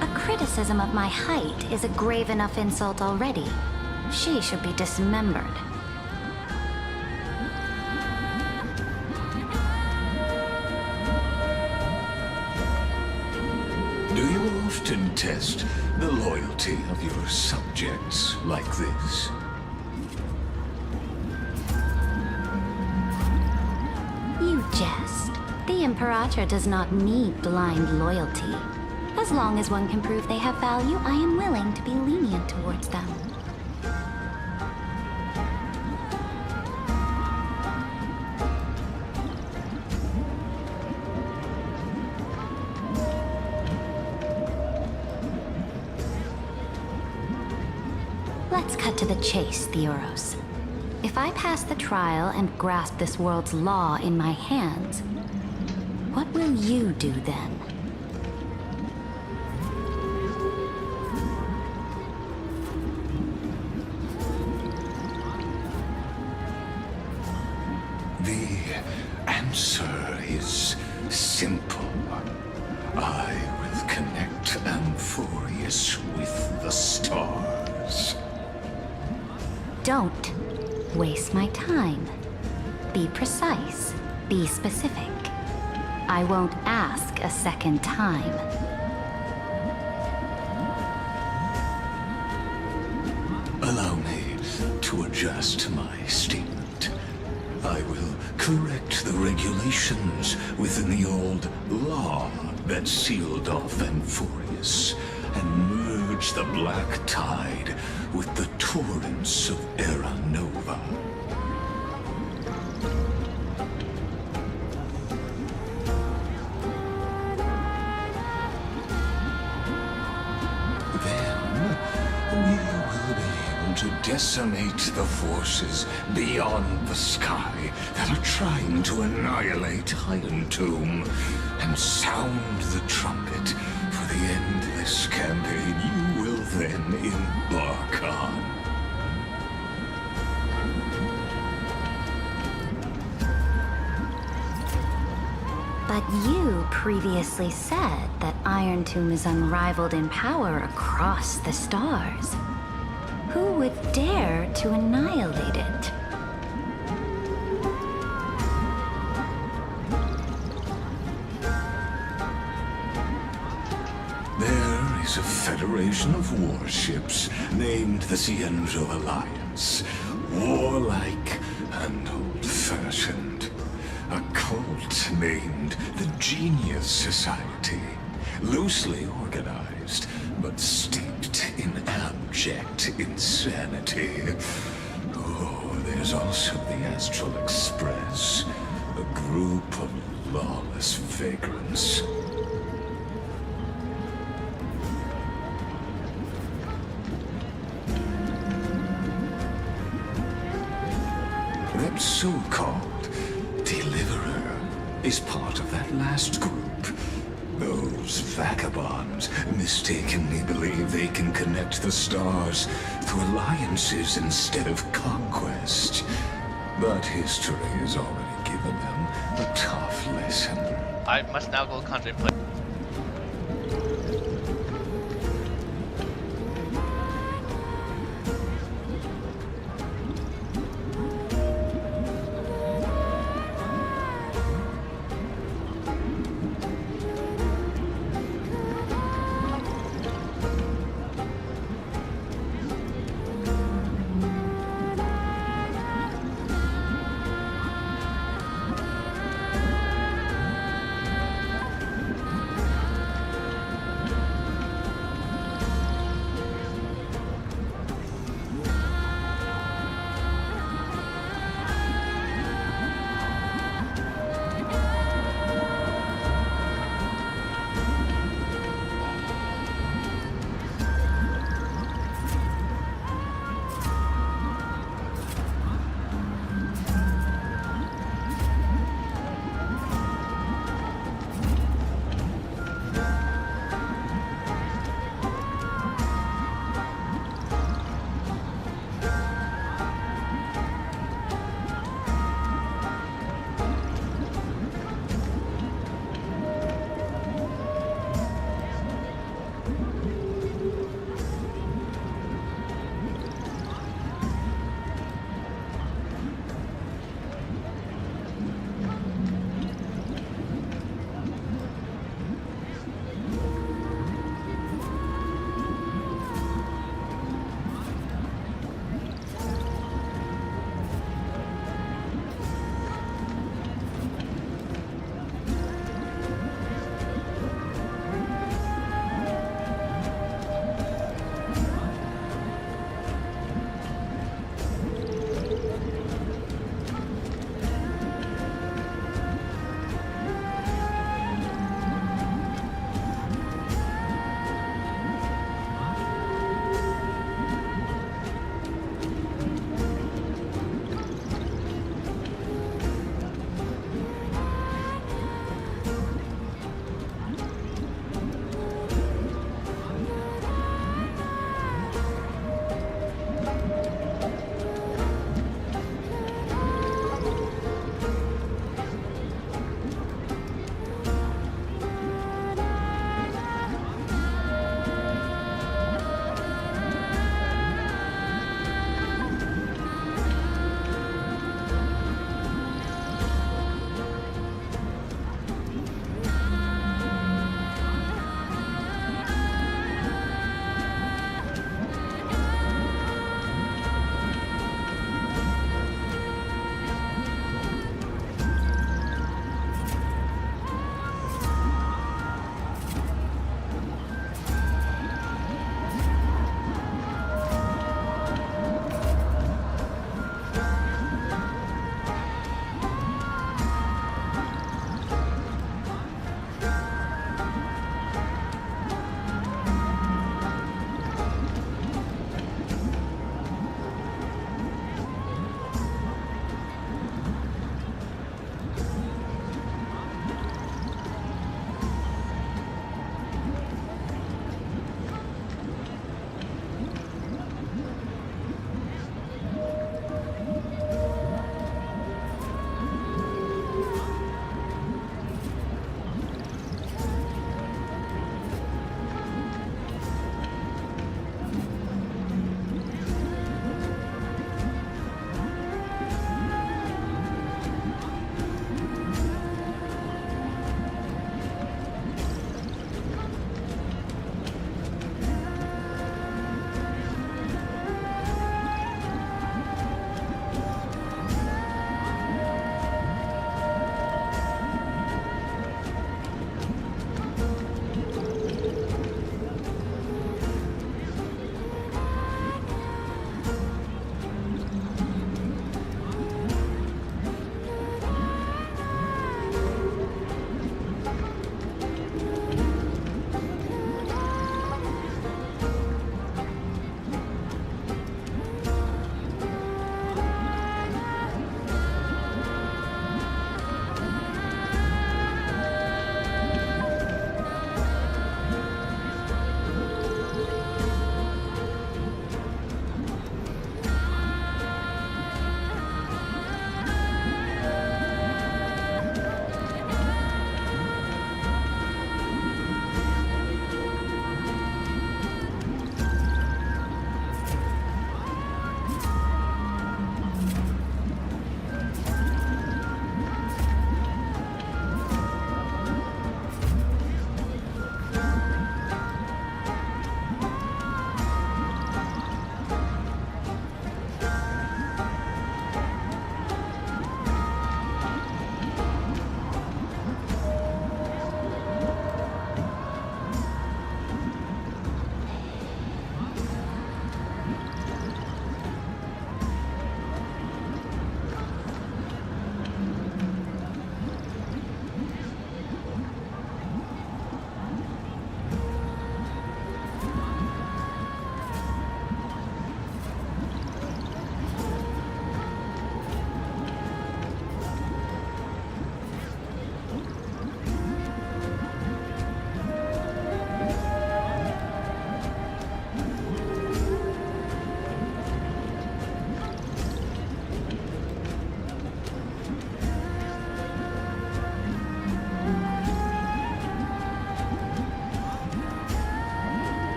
[SPEAKER 11] A criticism of my height is a grave enough insult already. She should be dismembered.
[SPEAKER 12] Do you often test the loyalty of your subjects like this?
[SPEAKER 13] You jest. The Imperator does not need blind loyalty. As long as one can prove they have value, I am willing to be lenient towards them. Let's cut to the chase, Theoros. If I pass the trial and grasp this world's law in my hands, what will you do then?
[SPEAKER 12] The answer is simple. I will connect Amphorius with the stars.
[SPEAKER 13] Don't waste my time. Be precise. Be specific. I won't ask a second time.
[SPEAKER 12] Allow me to adjust my statement. I will correct the regulations within the old law that sealed off Amphorius and merge the black tide with the torrents of Era Nova. Then we will be able to decimate the forces beyond the sky that are trying to annihilate Iron Tomb and sound the trumpet for the endless campaign you will then embark on.
[SPEAKER 13] But you previously said that Iron Tomb is unrivaled in power across the stars. Who would dare to annihilate it?
[SPEAKER 12] There is a federation of warships named the Cienzo Alliance. Warlike and old-fashioned. A cult named the Genius Society. Loosely organized, but steeped in abject insanity. Oh, there's also the Astral Express. A group of lawless vagrants. That so-called Deliverer is part of that last group. Those vagabonds mistakenly believe they can connect the stars through alliances instead of conquest. But history has already given them a tough lesson.
[SPEAKER 1] I must now go contemplate.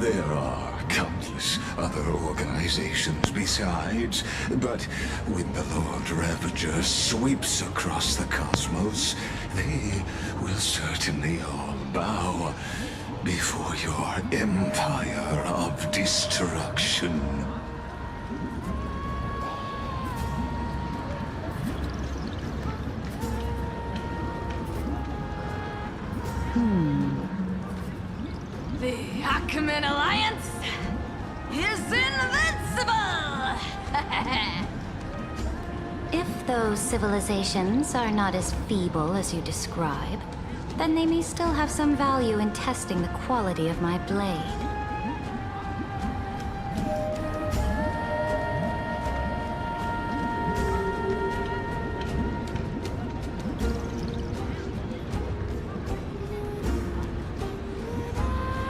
[SPEAKER 12] There are countless other organizations besides, but when the Lord Ravager sweeps across the cosmos, they will certainly all bow before your empire of destruction.
[SPEAKER 5] The Ackman Alliance is invincible!
[SPEAKER 13] If those civilizations are not as feeble as you describe, then they may still have some value in testing the quality of my blade.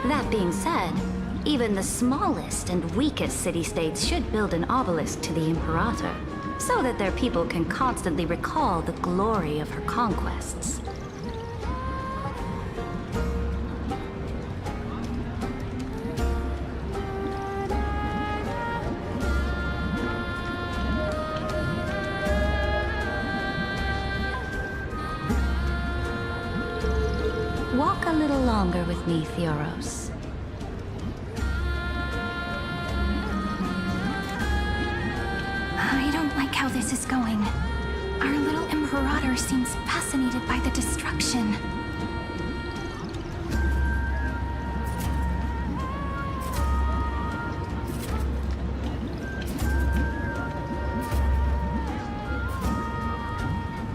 [SPEAKER 13] That being said, even the smallest and weakest city-states should build an obelisk to the Imperator, so that their people can constantly recall the glory of her conquests. Walk a little longer with me, Theoros.
[SPEAKER 3] I don't like how this is going. Our little Imperator seems fascinated by the destruction.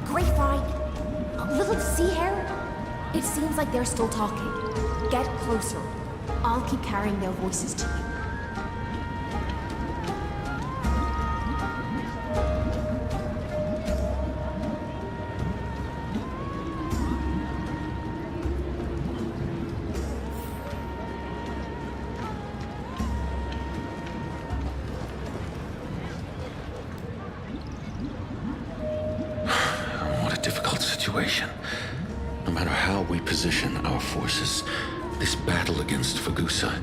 [SPEAKER 9] Grapevine! Little sea hare? It seems like they're still talking. Get closer. I'll keep carrying their voices to you.
[SPEAKER 7] What a difficult situation. No matter how we position our forces, this battle against Fagusa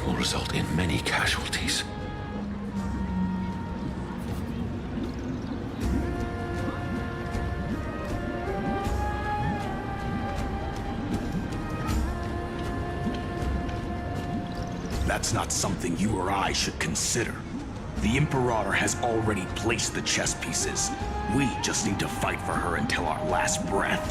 [SPEAKER 7] will result in many casualties.
[SPEAKER 2] That's not something you or I should consider. The Imperator has already placed the chess pieces. We just need to fight for her until our last breath.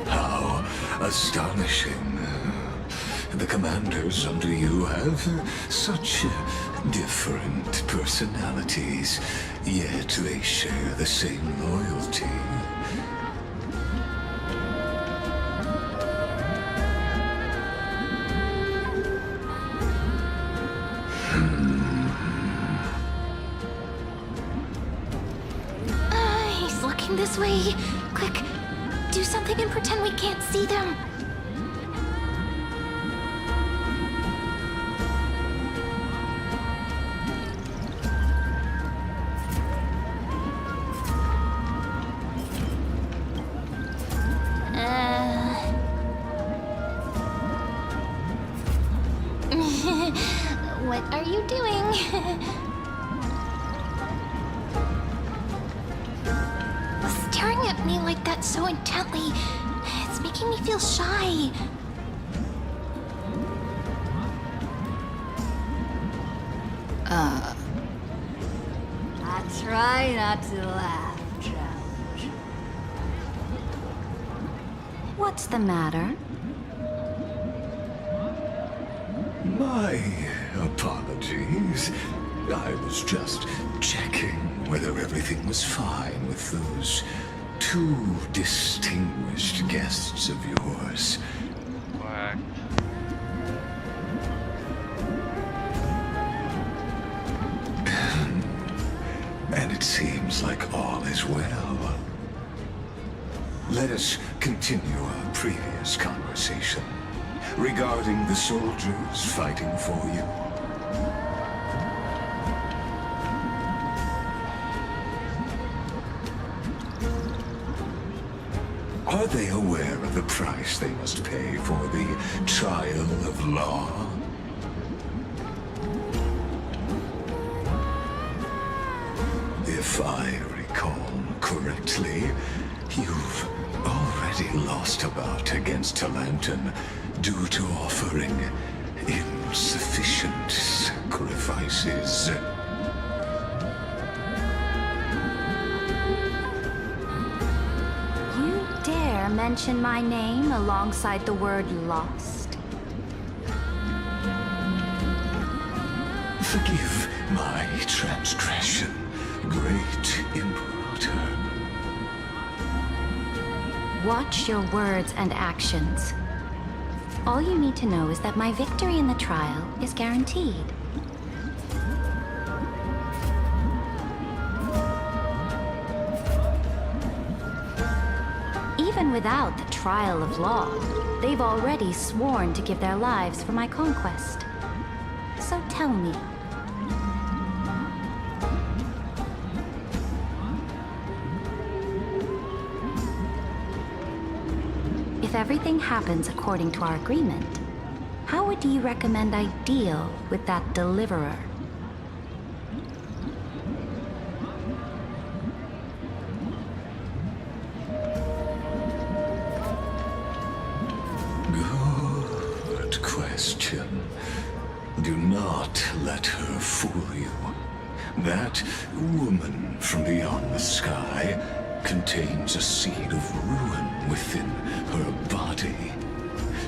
[SPEAKER 12] How astonishing. The commanders under you have such different personalities, yet they share the same loyalty.
[SPEAKER 3] He's looking this way. Quick, do something and pretend we can't see them. What are you doing? Staring at me like that so intently, it's making me feel shy.
[SPEAKER 14] I try not to laugh, George.
[SPEAKER 13] What's the matter?
[SPEAKER 12] My apologies. I was just checking whether everything was fine with those two distinguished guests of yours.
[SPEAKER 1] Quack.
[SPEAKER 12] And it seems like all is well. Let us continue our previous conversation. regarding the soldiers fighting for you? Are they aware of the price they must pay for the trial of law? If I recall correctly, you've already lost a bout against Talanton due to offering insufficient sacrifices.
[SPEAKER 13] You dare mention my name alongside the word lost?
[SPEAKER 12] Forgive my transgression, great Imperator.
[SPEAKER 13] Watch your words and actions. All you need to know is that my victory in the trial is guaranteed. Even without the trial of law, they've already sworn to give their lives for my conquest. So tell me, if everything happens according to our agreement, how would you recommend I deal with that deliverer?
[SPEAKER 12] Good question. Do not let her fool you. That woman from beyond the sky contains a seed of ruin within her body.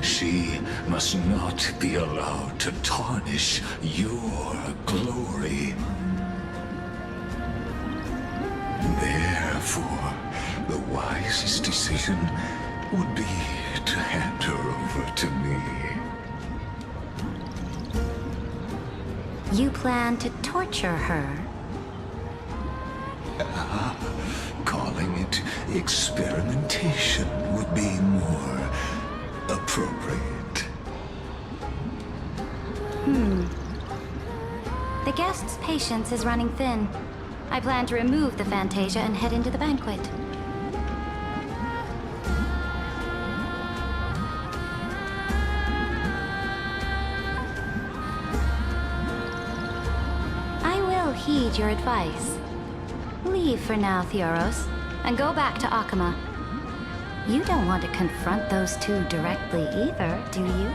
[SPEAKER 12] She must not be allowed to tarnish your glory. Therefore, the wisest decision would be to hand her over to me.
[SPEAKER 13] You plan to torture her?
[SPEAKER 12] Calling it experimentation would be more appropriate.
[SPEAKER 13] The guest's patience is running thin. I plan to remove the Fantasia and head into the banquet. I will heed your advice. Leave for now, Theoros, and go back to Akama. You don't want to confront those two directly either, do you?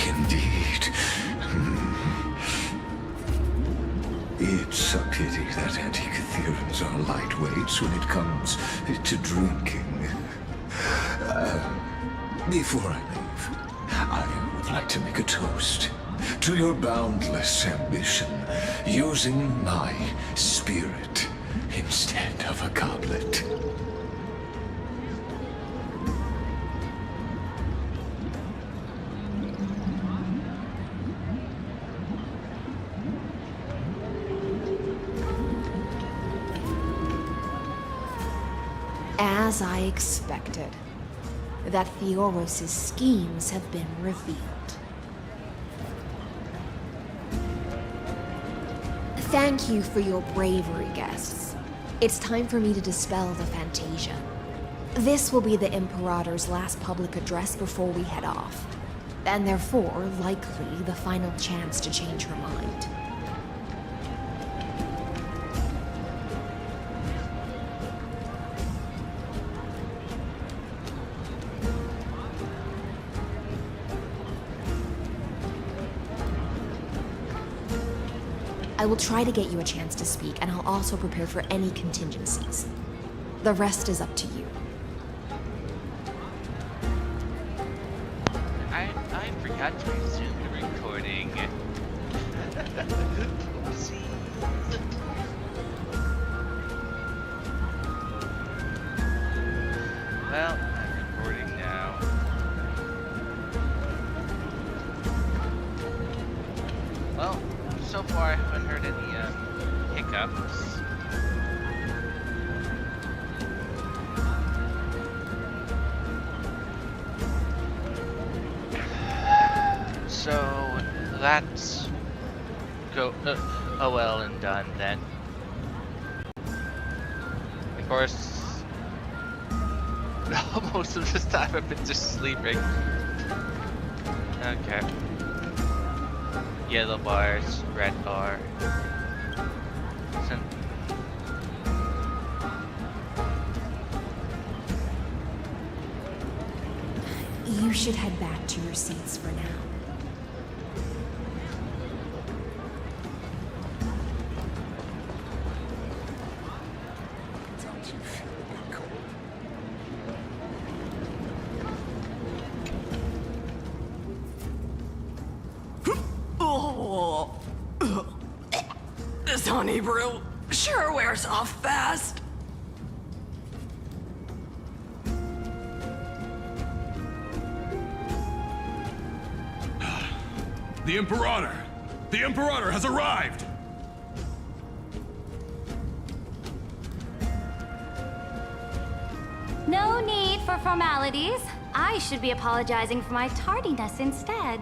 [SPEAKER 12] Indeed. It's a pity that Antikytherans are lightweights when it comes to drinking. Before I leave, I would like to make a toast to your boundless ambition, using my spirit instead of a goblet.
[SPEAKER 9] As I expected, that Theoros' schemes have been revealed. Thank you for your bravery, guests. It's time for me to dispel the Fantasia. This will be the Imperator's last public address before we head off, and therefore, likely, the final chance to change her mind. I will try to get you a chance to speak, and I'll also prepare for any contingencies. The rest is up to you.
[SPEAKER 1] I forgot to resume the recording. Oopsies. Well, I'm recording now. so far I haven't heard any hiccups. So that's well and done then. Of course, most of this time I've been just sleeping. Okay. Yellow bars, red bar.
[SPEAKER 9] You should head back to your seats for now.
[SPEAKER 12] Don't you feel a bit cold?
[SPEAKER 5] Oh, this honey brew sure wears off fast.
[SPEAKER 2] The Imperator! The Imperator has arrived!
[SPEAKER 14] No need for formalities. I should be apologizing for my tardiness instead.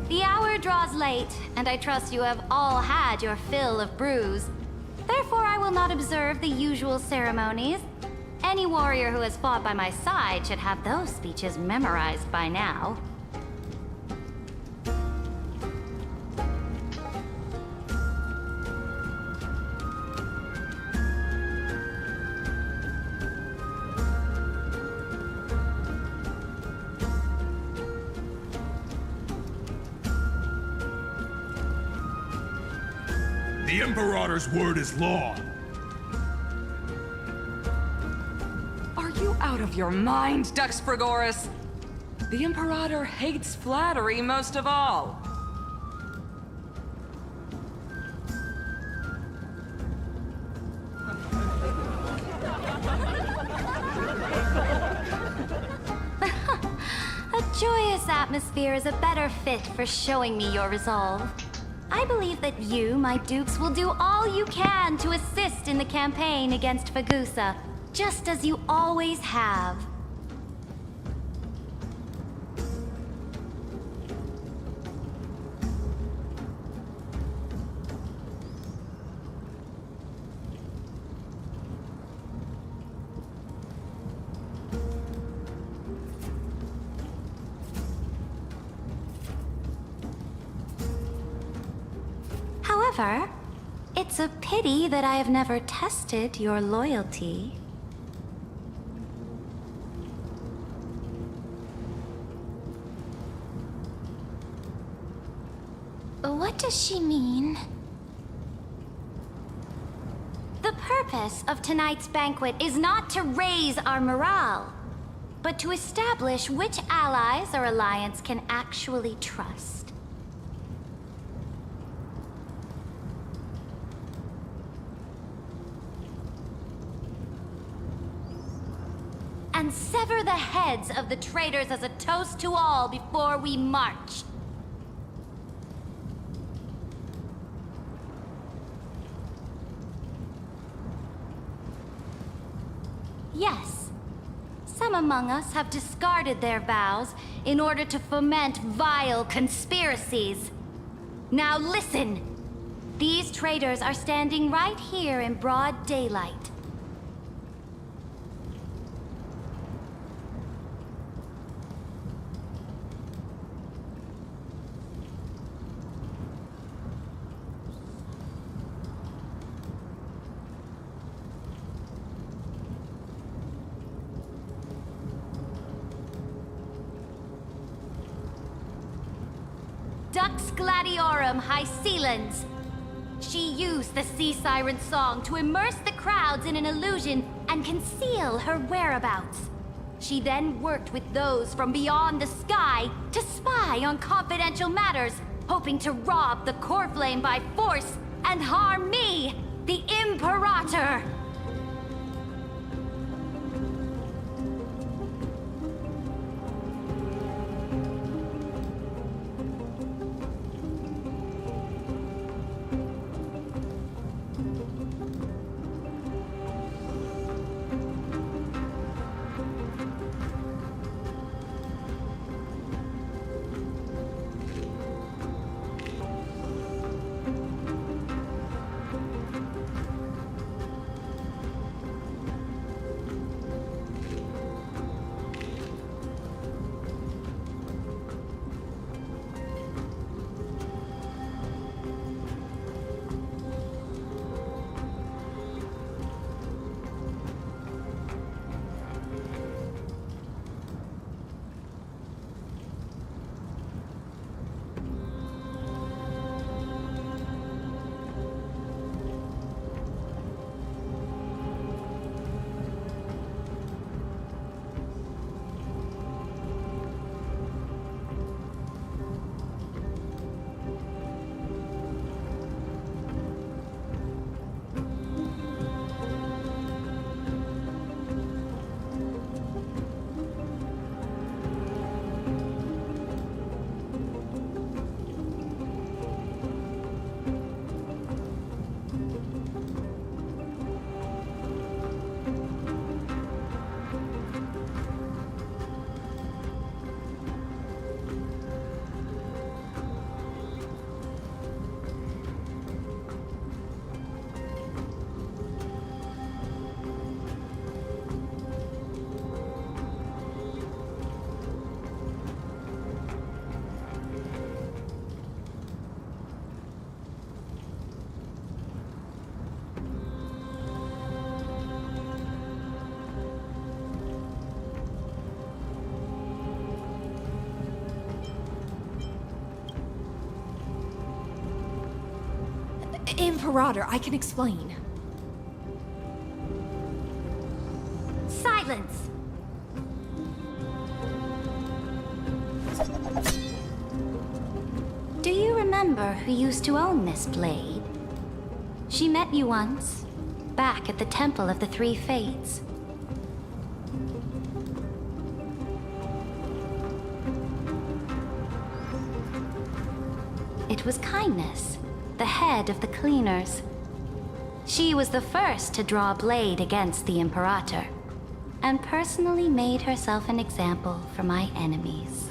[SPEAKER 14] The hour draws late, and I trust you have all had your fill of brews. Therefore, I will not observe the usual ceremonies. Any warrior who has fought by my side should have those speeches memorized by now.
[SPEAKER 2] The Imperator's word is law.
[SPEAKER 5] Are you out of your mind, Dux Frigoris? The Imperator hates flattery most of all.
[SPEAKER 14] A joyous atmosphere is a better fit for showing me your resolve. I believe that you, my dukes, will do all you can to assist in the campaign against Fagusa, just as you always have. However, it's a pity that I have never tested your loyalty.
[SPEAKER 3] What does she mean?
[SPEAKER 14] The purpose of tonight's banquet is not to raise our morale, but to establish which allies our alliance can actually trust. And sever the heads of the traitors as a toast to all before we march. Yes, some among us have discarded their vows in order to foment vile conspiracies. Now listen! These traitors are standing right here in broad daylight. Dux Gladiorum Hycelans. She used the Sea Siren song to immerse the crowds in an illusion and conceal her whereabouts. She then worked with those from beyond the sky to spy on confidential matters, hoping to rob the core flame by force and harm me, the Imperator.
[SPEAKER 9] Imperator, I can explain.
[SPEAKER 14] Silence!
[SPEAKER 13] Do you remember who used to own this blade? She met you once, back at the Temple of the Three Fates. It was Kindness, the head of the cleaners. She was the first to draw a blade against the Imperator, and personally made herself an example for my enemies.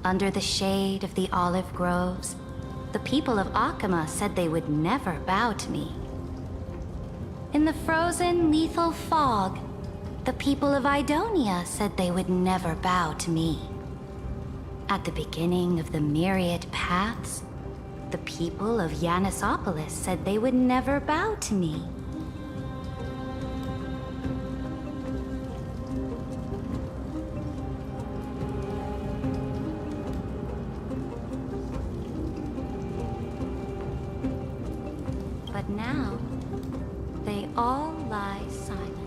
[SPEAKER 13] Under the shade of the olive groves, the people of Akama said they would never bow to me. In the frozen, lethal fog, the people of Idonia said they would never bow to me. At the beginning of the myriad paths, the people of Yanisopolis said they would never bow to me. But now, they all lie silent.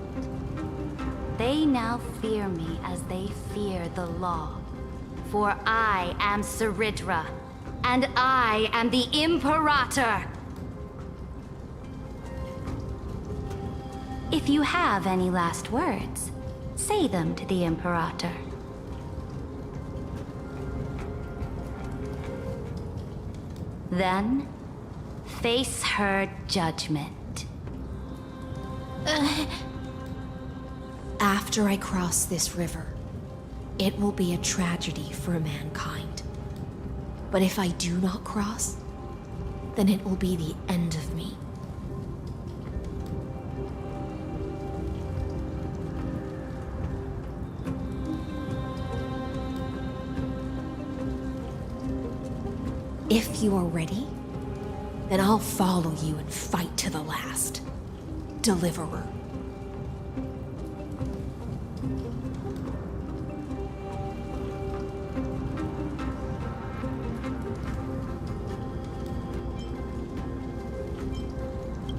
[SPEAKER 13] They now fear me as they fear the law. For I am Saridra, and I am the Imperator! If you have any last words, say them to the Imperator. Then, face her judgment.
[SPEAKER 9] After I cross this river, it will be a tragedy for mankind. But if I do not cross, then it will be the end of me. If you are ready, then I'll follow you and fight to the last. Deliverer.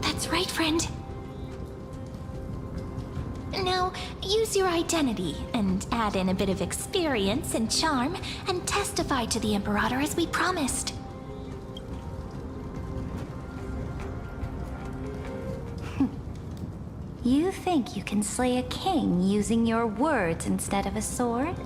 [SPEAKER 3] That's right, friend. Now, use your identity and add in a bit of experience and charm and testify to the Imperator as we promised.
[SPEAKER 13] You think you can slay a king using your words instead of a sword?